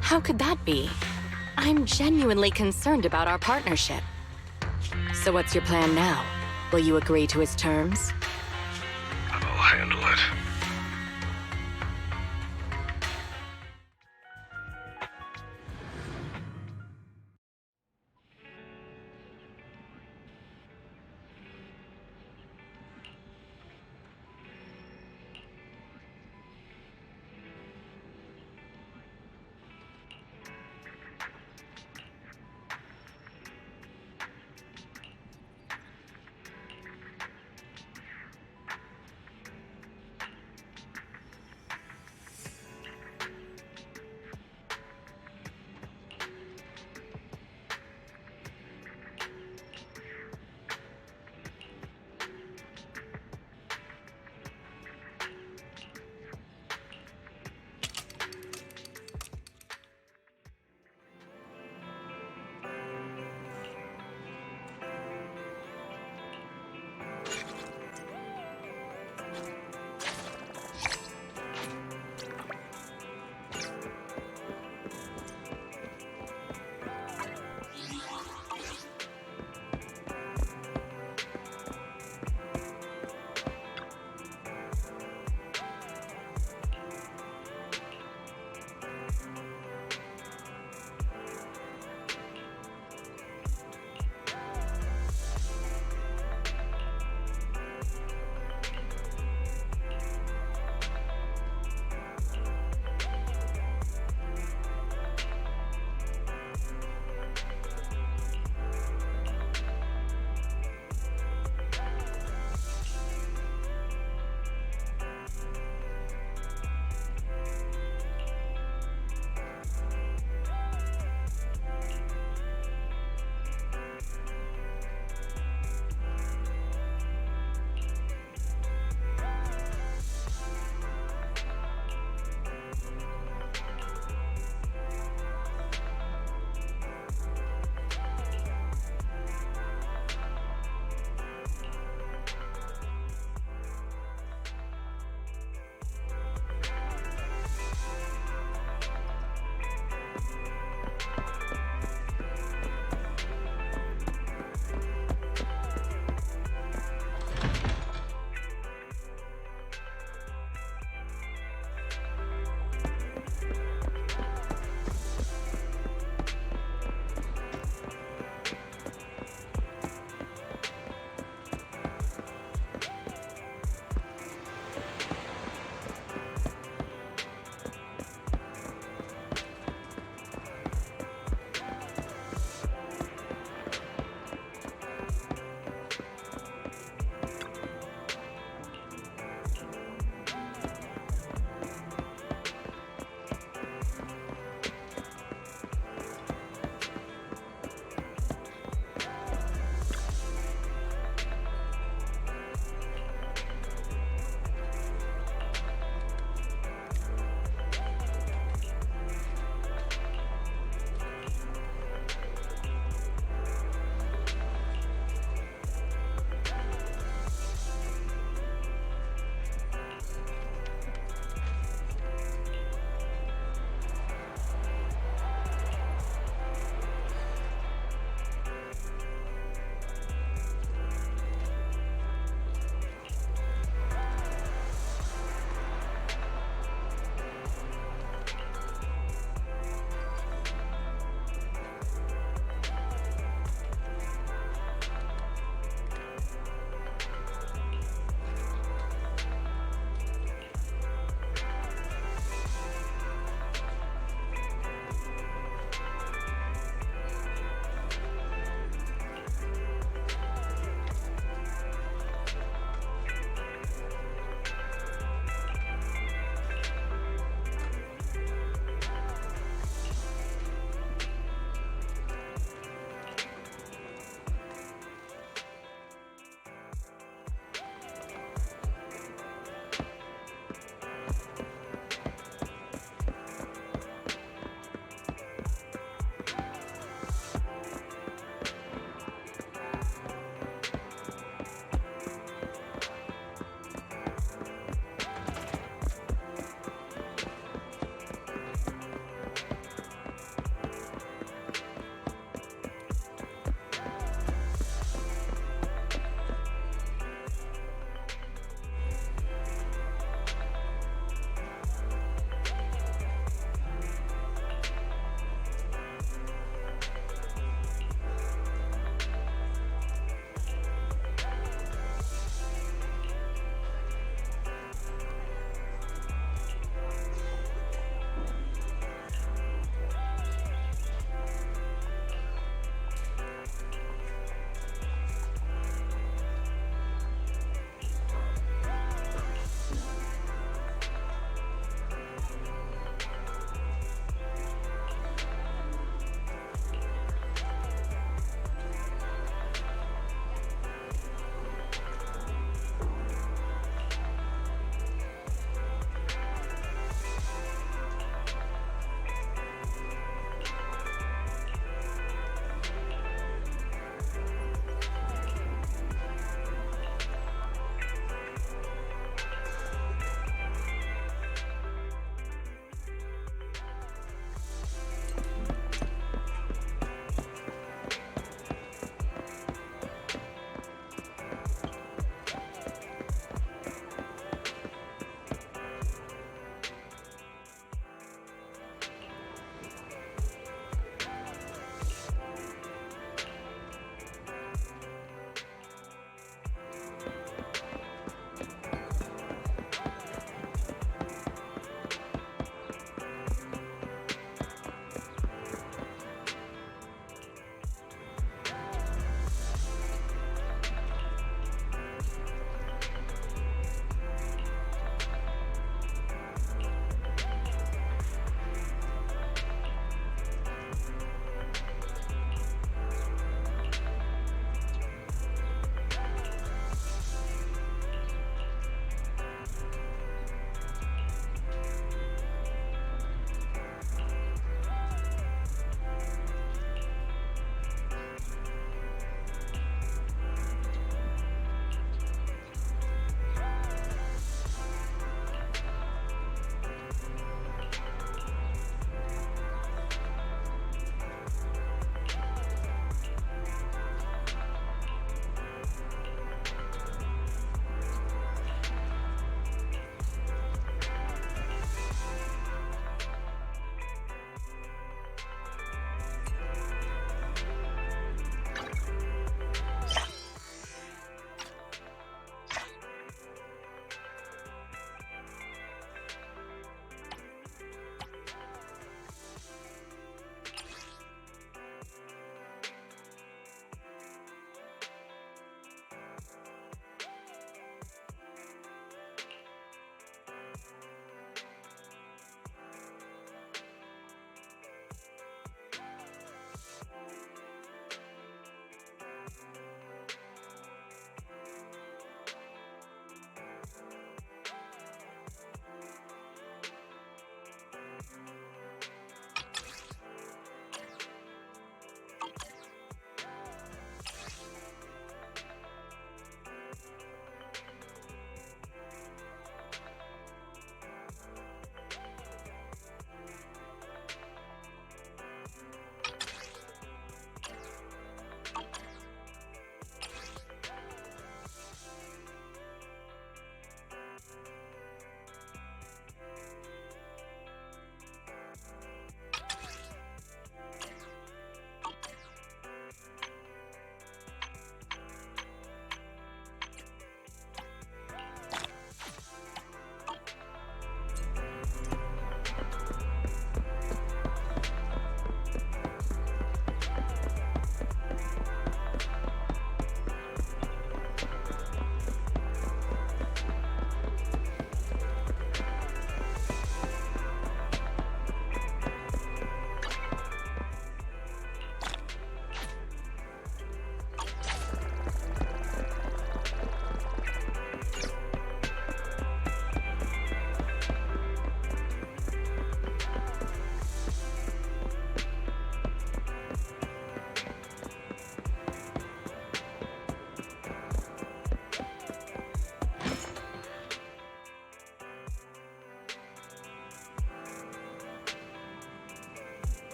How could that be? I'm genuinely concerned about our partnership. So what's your plan now? Will you agree to his terms? I'll handle it.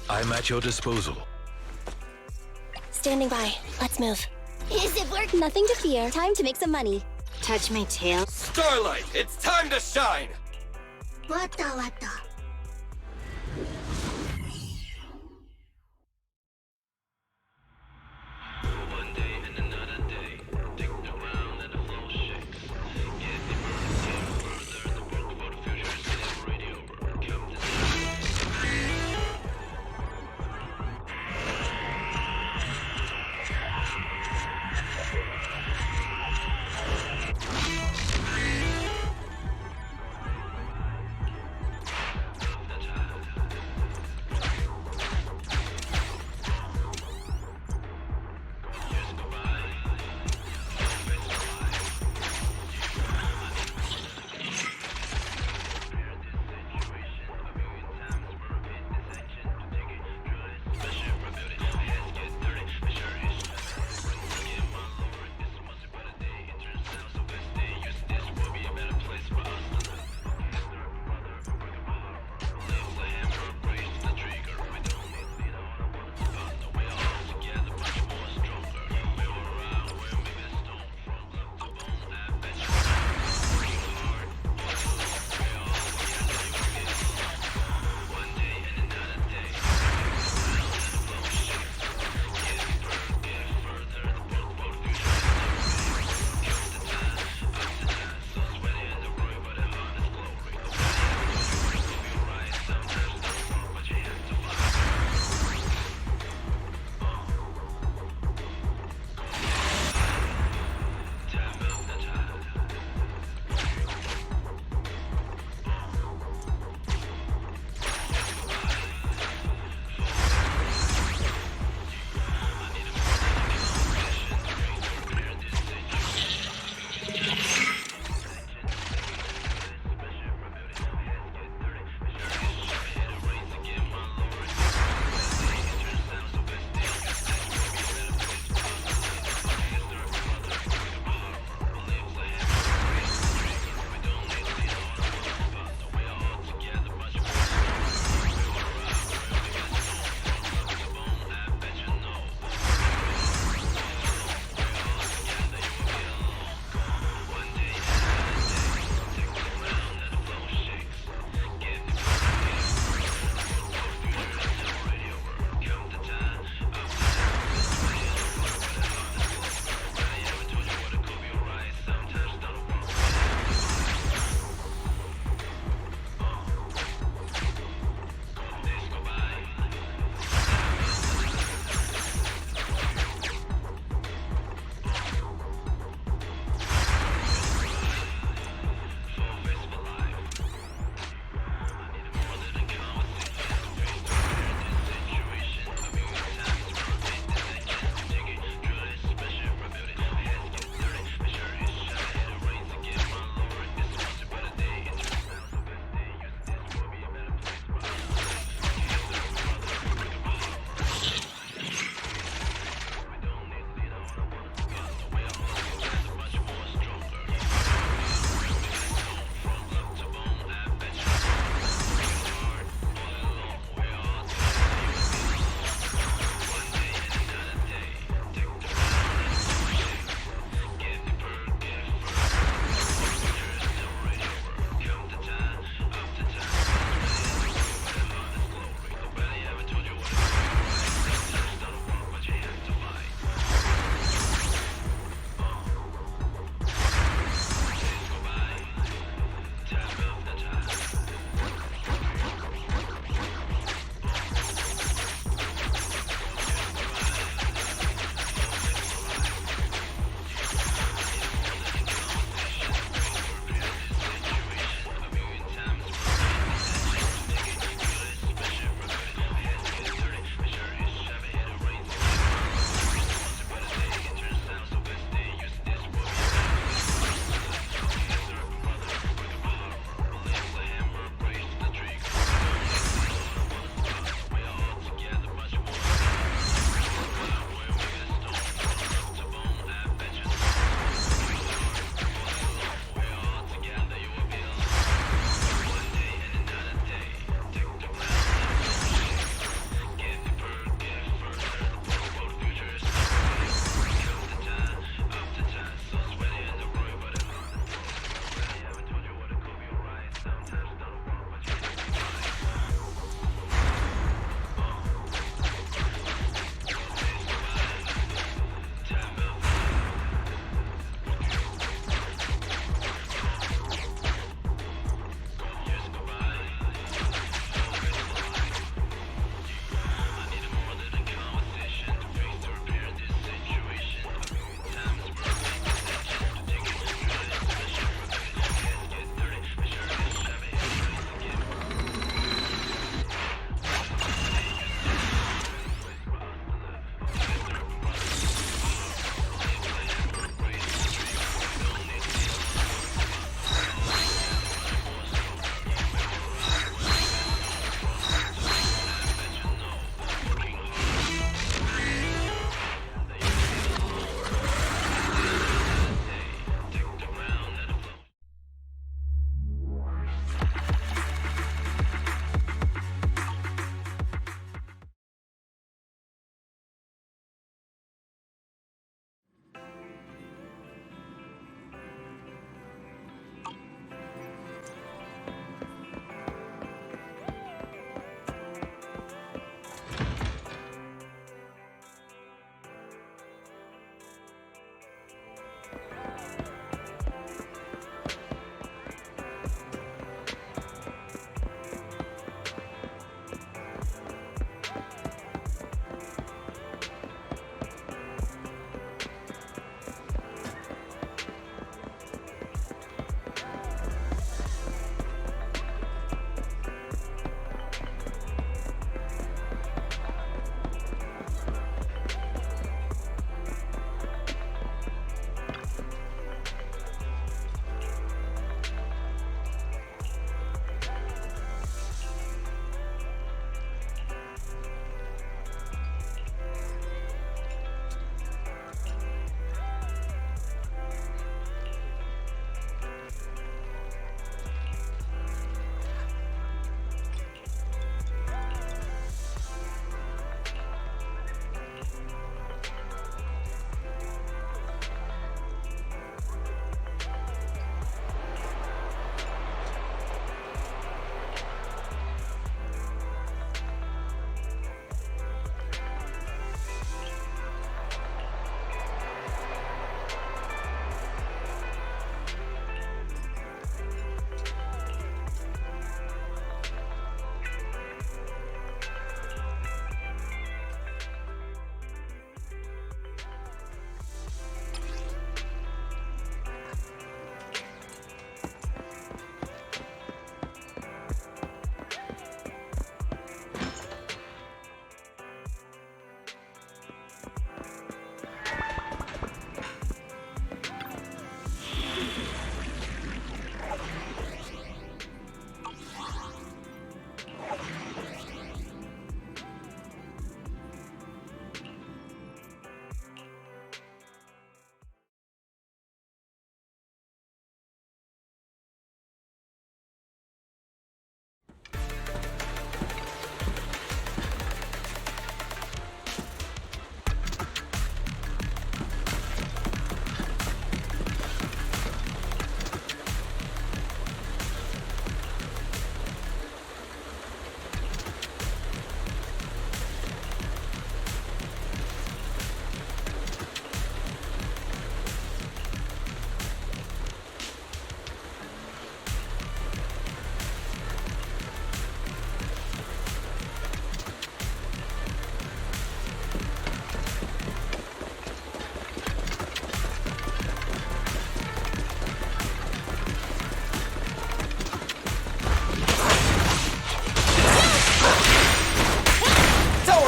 I'm at your disposal. Standing by. Let's move. Is it work? Nothing to fear. Time to make some money. Touch my tail. Starlight, it's time to shine! Wata.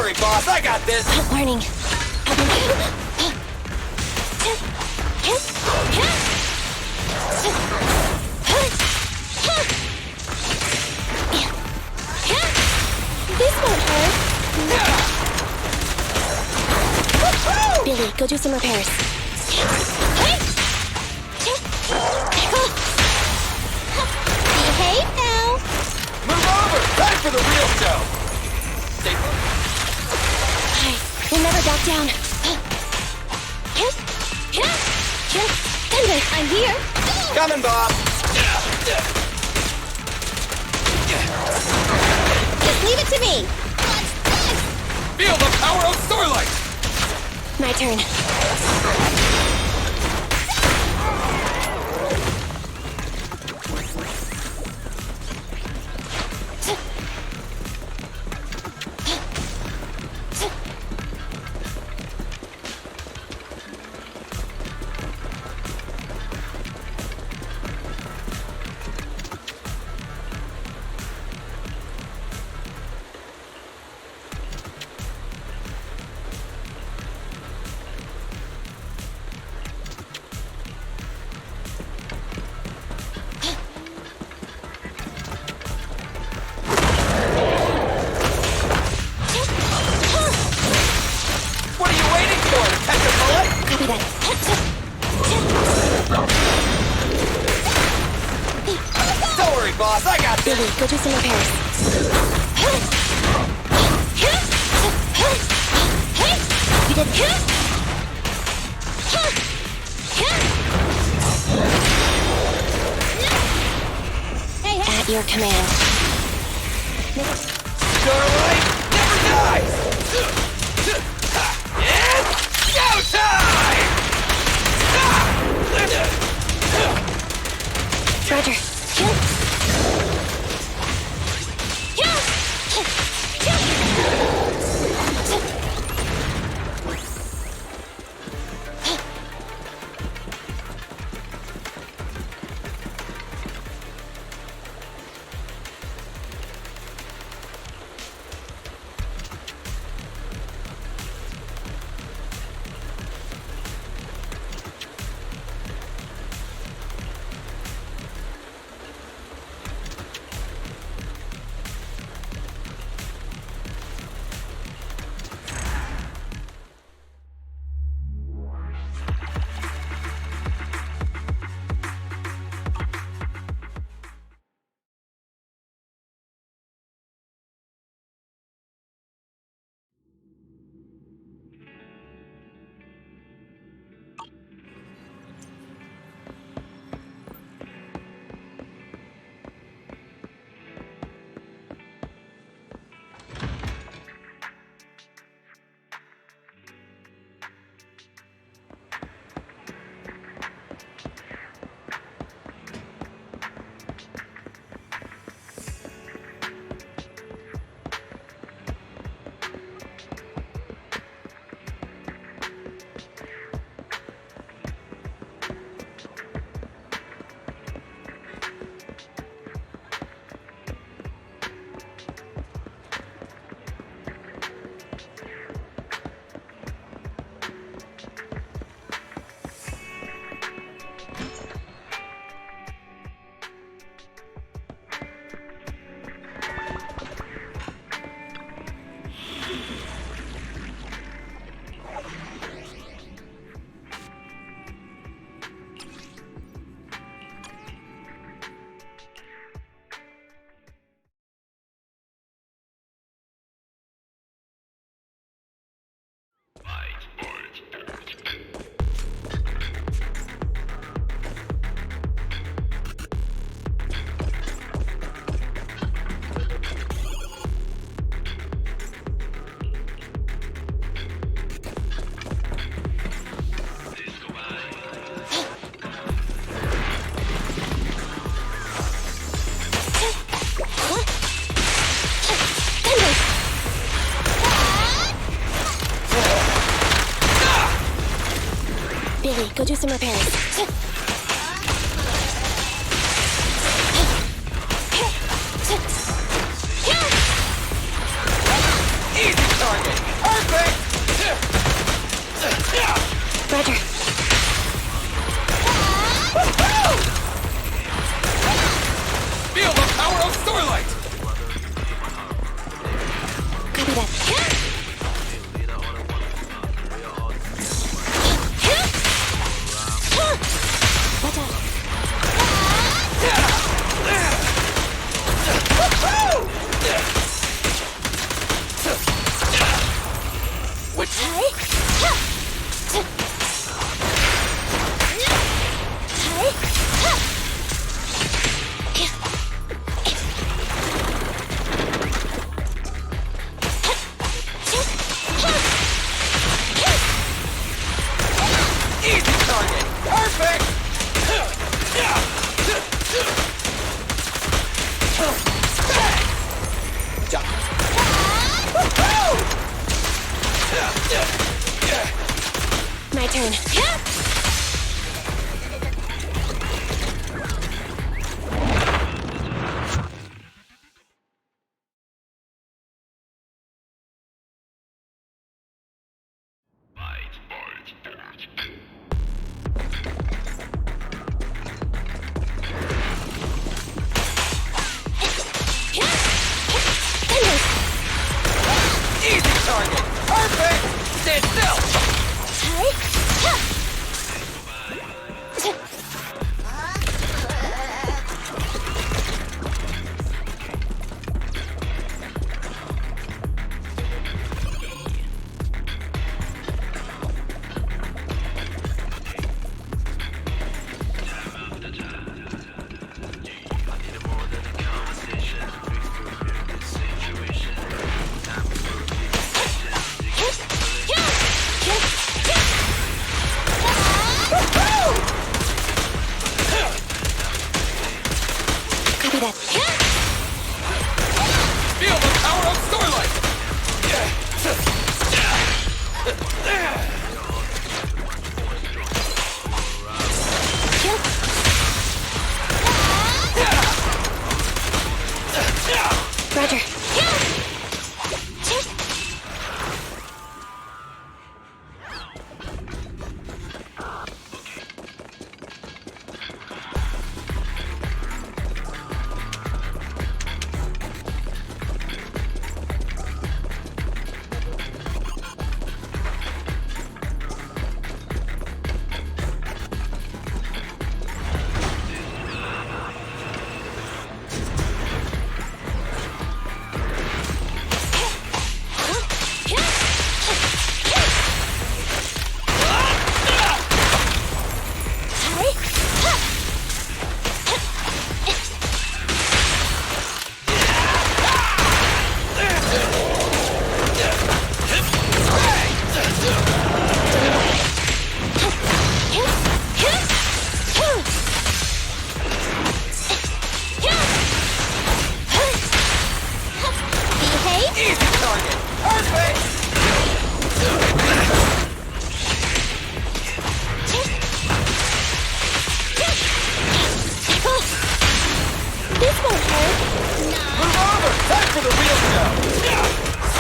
worry, boss. I got this. Learning. This won't hurt. Billy, go do some repairs. Behave now. Move over. Time for the real show. Stay focused. We'll never back down. Thunder, I'm here. Coming, Bob. Just leave it to me. Feel the power of Starlight. My turn. What are you waiting for? Catch a bullet? Copy that. Don't worry, boss. I got this. Billy, go do some repairs. You did it. At your command. Starlight never dies. It's showtime! Roger. Billy, go do some repairs. Easy target. Roger. Feel the power of Starlight! Copy that. Watch out. Which... Easy target! Perfect! My turn. Easy target! Perfect! Stand still! Copy that. Feel the power of Starlight! Roger.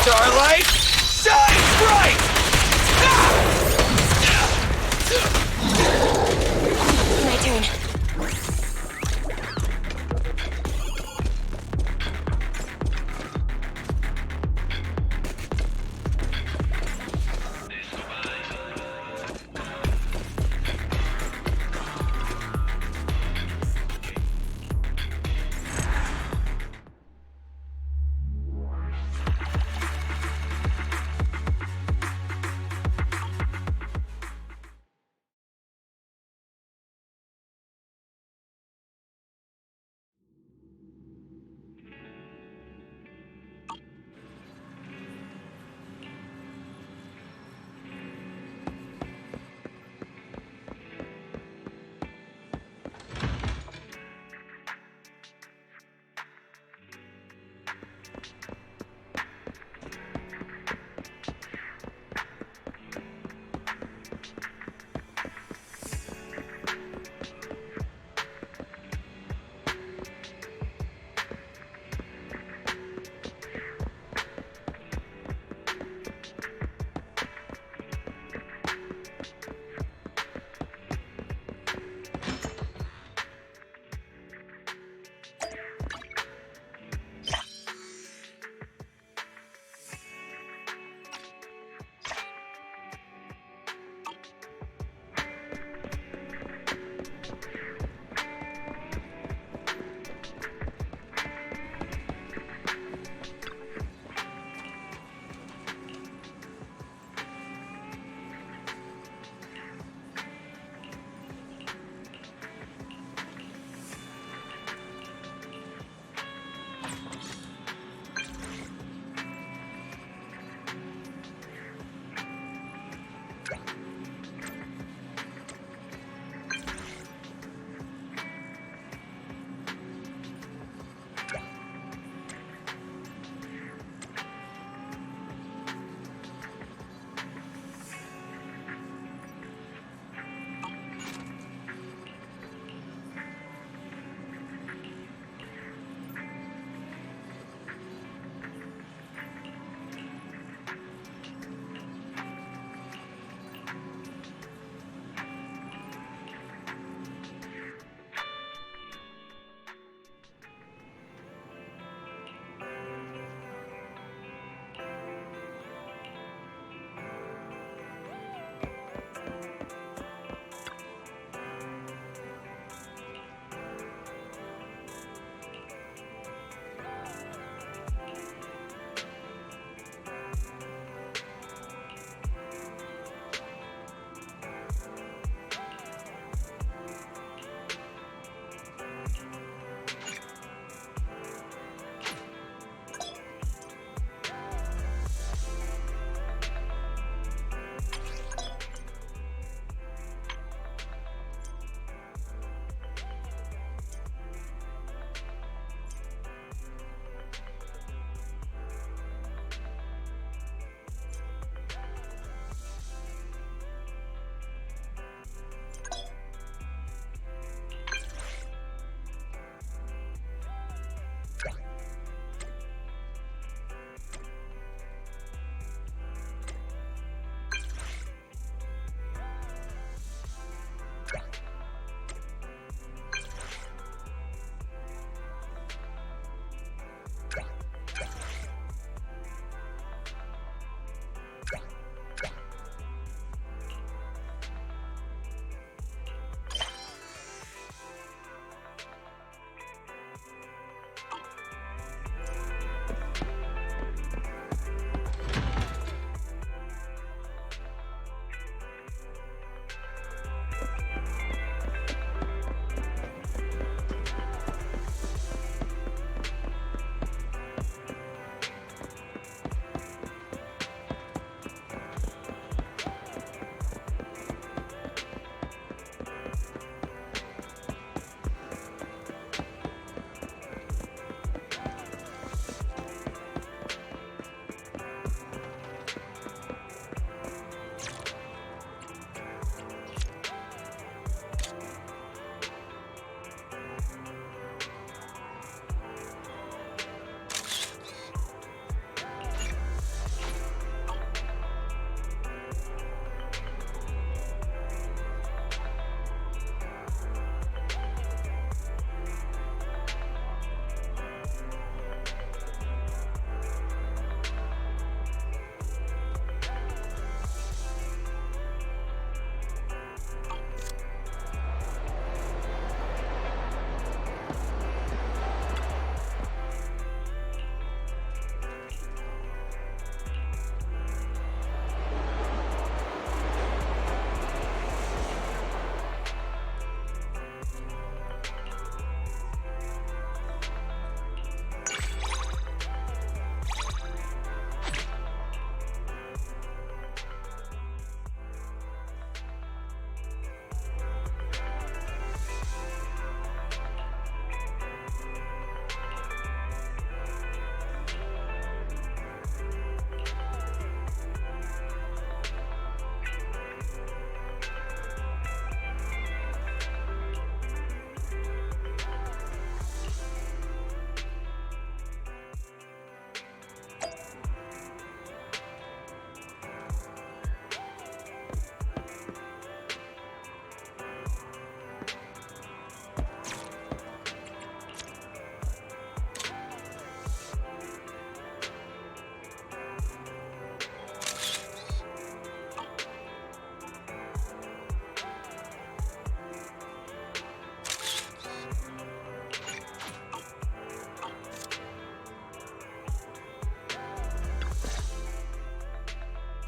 Starlight, shine bright! My turn.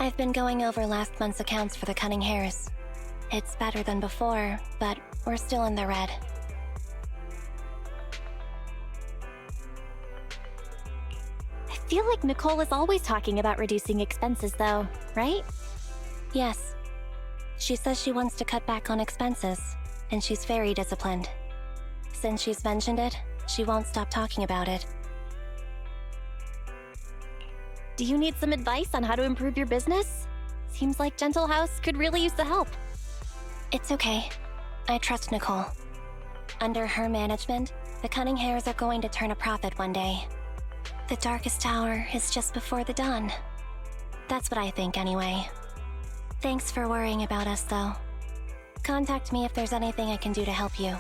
I've been going over last month's accounts for the Cunning Hares. It's better than before, but we're still in the red. I feel like Nicole is always talking about reducing expenses, though, right? Yes. She says she wants to cut back on expenses, and she's very disciplined. Since she's mentioned it, she won't stop talking about it. Do you need some advice on how to improve your business? Seems like Gentle House could really use the help. It's okay. I trust Nicole. Under her management, the Cunning Hares are going to turn a profit one day. The darkest hour is just before the dawn. That's what I think anyway. Thanks for worrying about us, though. Contact me if there's anything I can do to help you.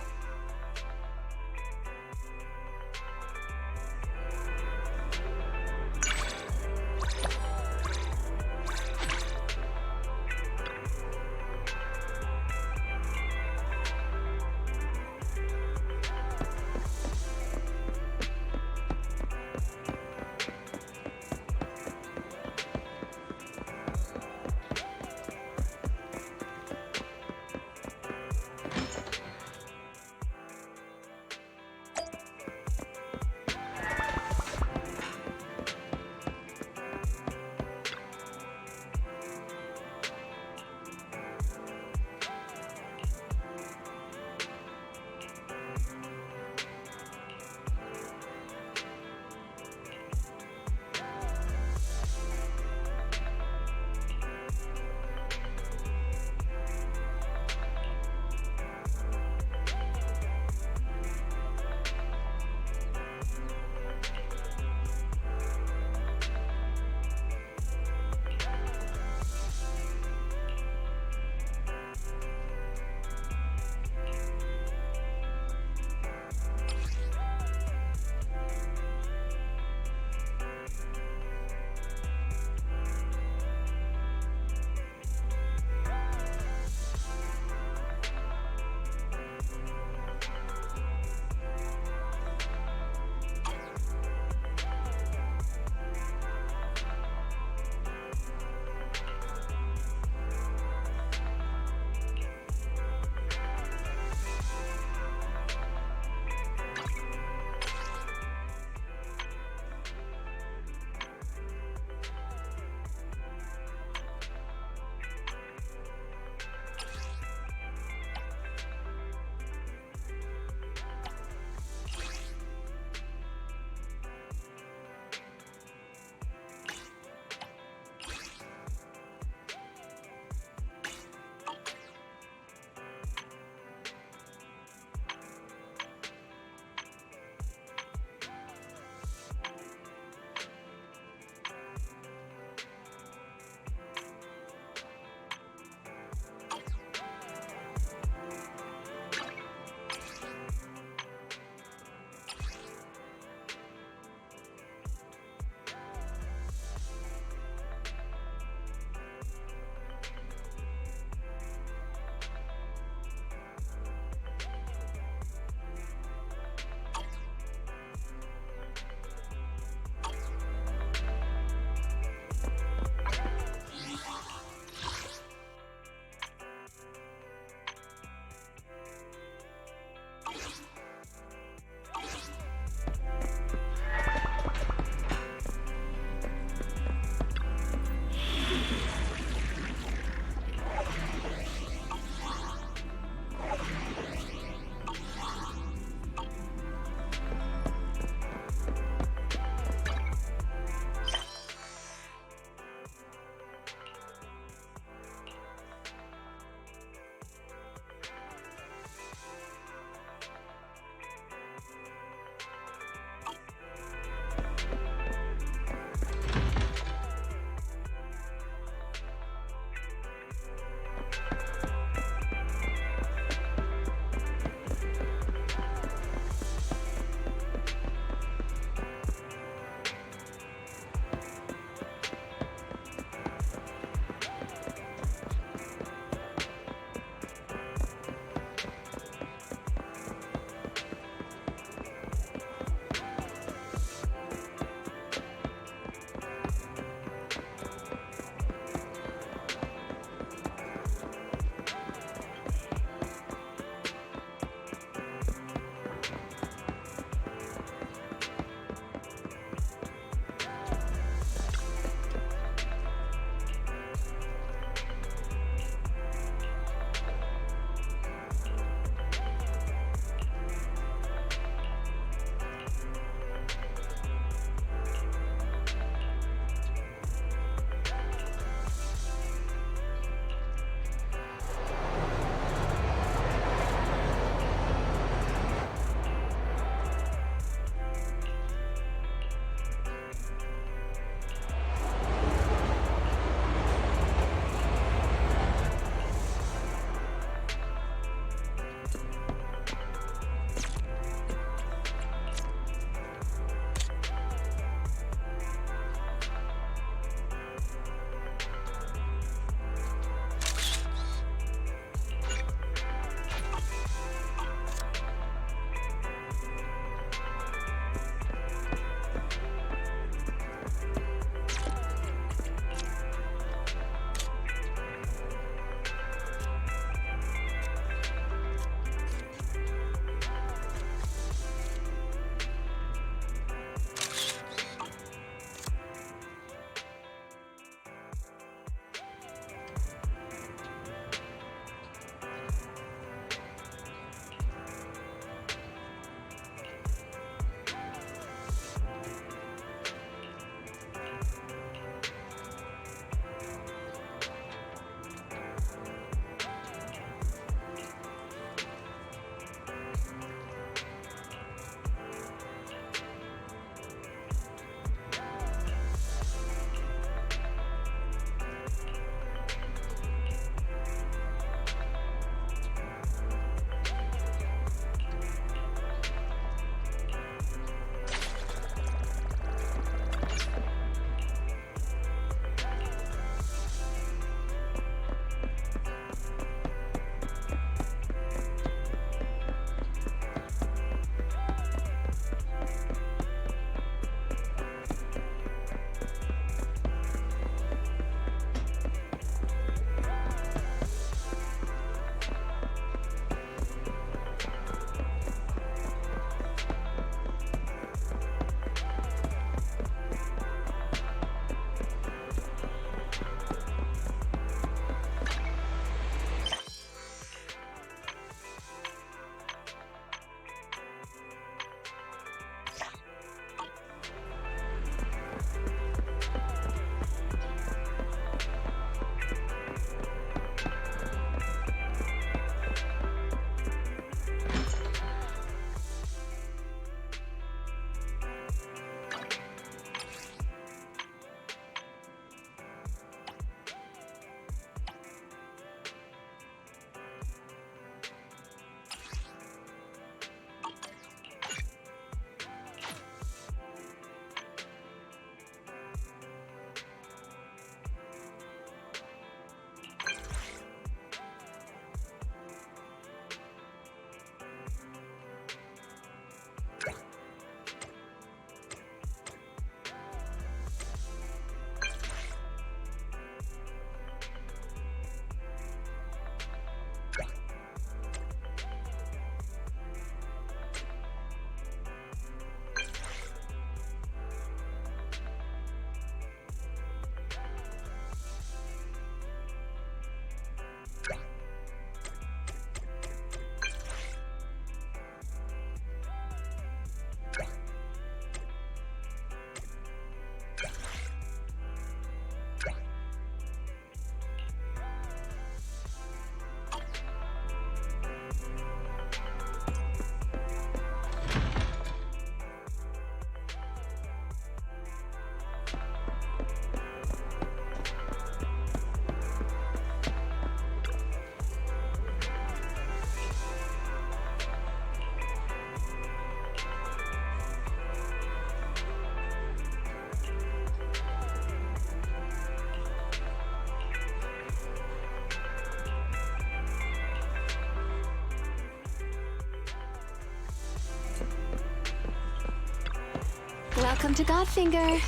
Welcome to Godfinger.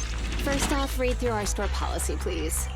First off, read through our store policy, please.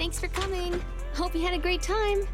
Thanks for coming. Hope you had a great time.